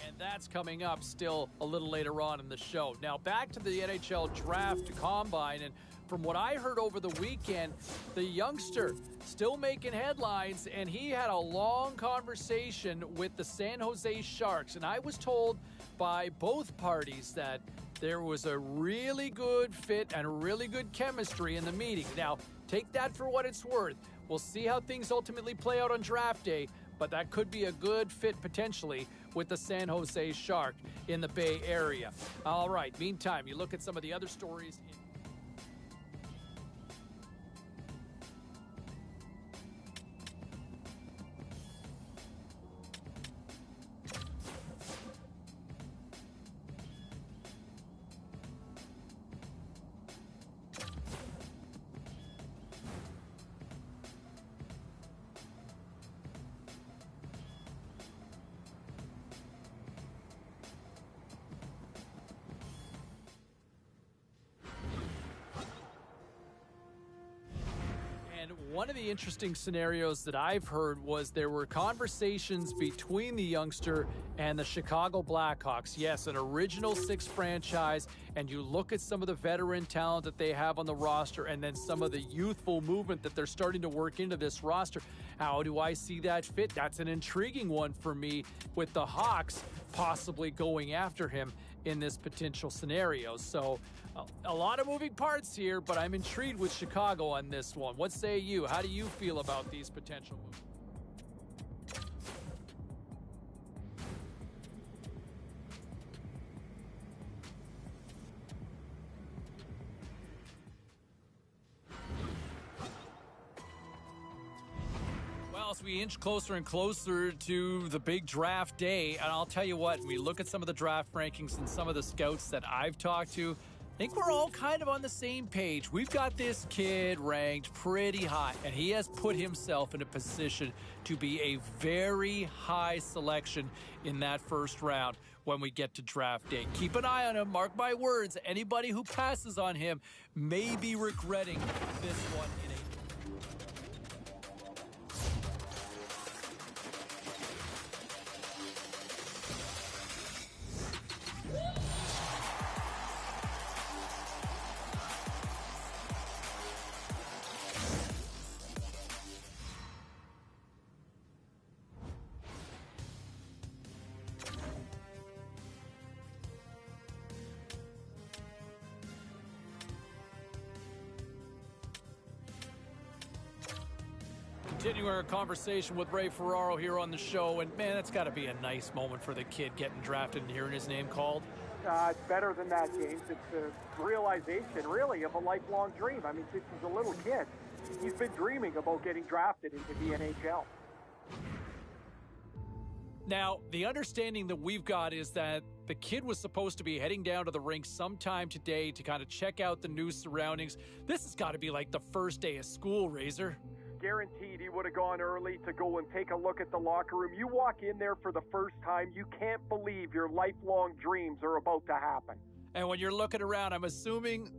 And that's coming up still a little later on in the show. Now, back to the NHL Draft Combine, and from what I heard over the weekend, the youngster still making headlines, and he had a long conversation with the San Jose Sharks, and I was told by both parties that there was a really good fit and really good chemistry in the meeting. Now, take that for what it's worth. We'll see how things ultimately play out on draft day, but that could be a good fit potentially with the San Jose Shark in the Bay Area. All right, meantime, you look at some of the other stories. One of the interesting scenarios that I've heard was there were conversations between the youngster and the Chicago Blackhawks. Yes, an original six franchise, and you look at some of the veteran talent that they have on the roster and then some of the youthful movement that they're starting to work into this roster. How do I see that fit? That's an intriguing one for me, with the Hawks possibly going after him in this potential scenario. So a lot of moving parts here, but I'm intrigued with Chicago on this one. What say you? How do you feel about these potential moves? As we inch closer and closer to the big draft day, and I'll tell you what, we look at some of the draft rankings and some of the scouts that I've talked to, I think we're all kind of on the same page. We've got this kid ranked pretty high, and he has put himself in a position to be a very high selection in that first round when we get to draft day. Keep an eye on him. Mark my words, anybody who passes on him may be regretting this one in a continuing our conversation with Ray Ferraro here on the show, and man, that's got to be a nice moment for the kid getting drafted and hearing his name called. It's better than that, James. It's a realization, really, of a lifelong dream. I mean, since he's a little kid, he's been dreaming about getting drafted into the NHL. Now, the understanding that we've got is that the kid was supposed to be heading down to the rink sometime today to kind of check out the new surroundings. This has got to be like the first day of school, Razor. Guaranteed he would have gone early to go and take a look at the locker room. You walk in there for the first time, you can't believe your lifelong dreams are about to happen. And when you're looking around, I'm assuming,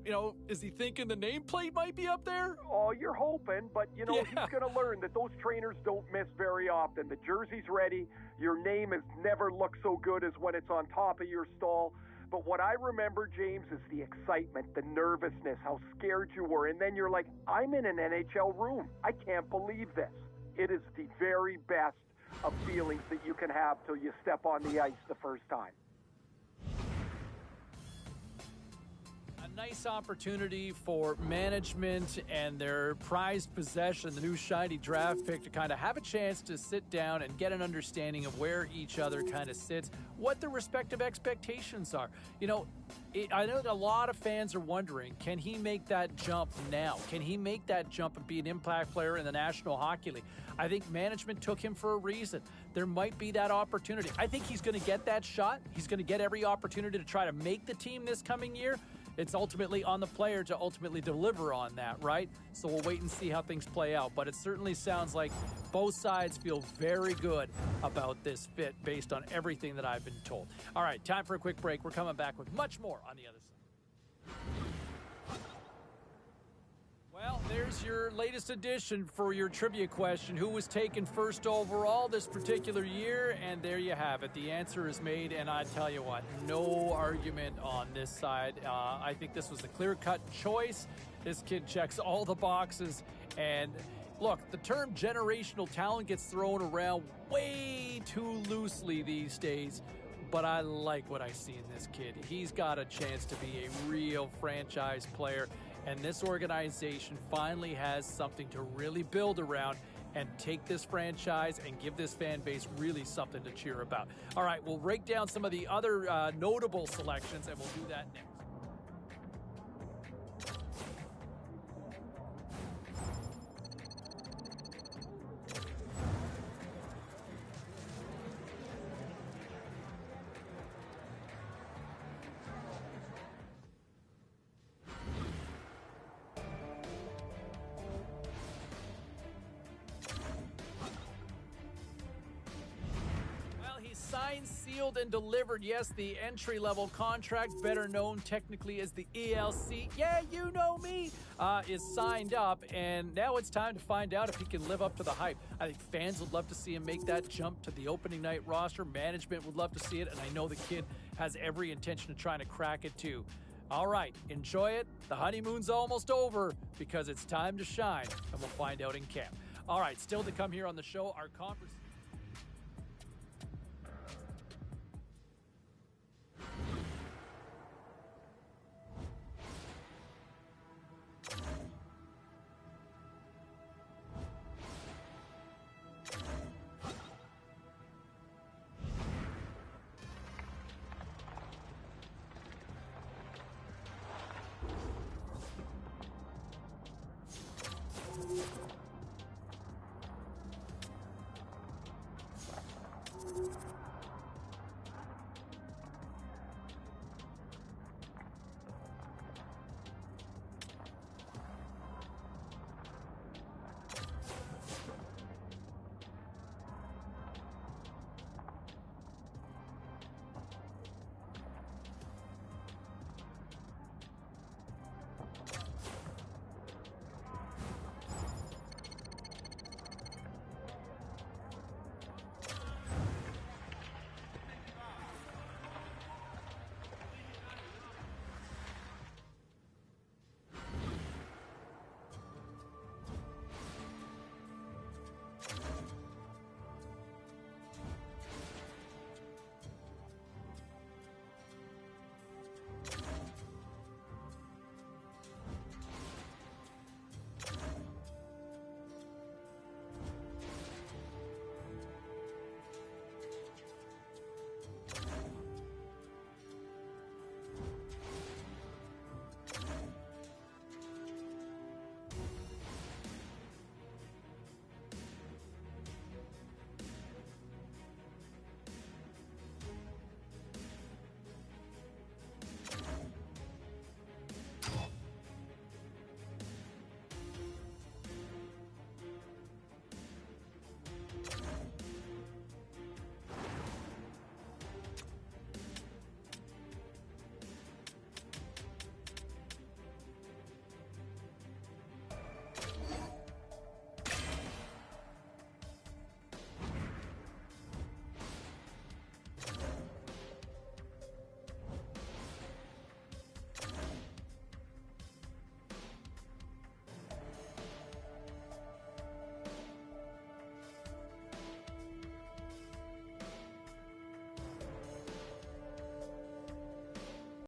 is he thinking the nameplate might be up there? Oh, you're hoping, but, he's going to learn that those trainers don't miss very often. The jersey's ready. Your name has never looked so good as when it's on top of your stall. But what I remember, James, is the excitement, the nervousness, how scared you were. And then you're like, I'm in an NHL room. I can't believe this. It is the very best of feelings that you can have till you step on the ice the first time. A nice opportunity for management and their prized possession, the new shiny draft pick, to kind of have a chance to sit down and get an understanding of where each other kind of sits, what their respective expectations are. You know, I know that a lot of fans are wondering, can he make that jump now? Can he make that jump and be an impact player in the National Hockey League? I think management took him for a reason. There might be that opportunity. I think he's going to get that shot. He's going to get every opportunity to try to make the team this coming year. It's ultimately on the player to ultimately deliver on that, right? So we'll wait and see how things play out. But it certainly sounds like both sides feel very good about this fit based on everything that I've been told. All right, time for a quick break. We're coming back with much more on the other side. Well, there's your latest edition for your trivia question. Who was taken first overall this particular year? And there you have it. The answer is made, and I tell you what, no argument on this side. I think this was a clear-cut choice. This kid checks all the boxes. And look, the term generational talent gets thrown around way too loosely these days. But I like what I see in this kid. He's got a chance to be a real franchise player. And this organization finally has something to really build around and take this franchise and give this fan base really something to cheer about. All right, we'll break down some of the other notable selections, and we'll do that next. Signed, sealed, and delivered. Yes, the entry-level contract, better known technically as the ELC. Yeah, you know me, is signed up, and now it's time to find out if he can live up to the hype. I think fans would love to see him make that jump to the opening night roster. Management would love to see it, and I know the kid has every intention of trying to crack it too. All right, enjoy it. The honeymoon's almost over because it's time to shine, and we'll find out in camp. All right, still to come here on the show, our conference.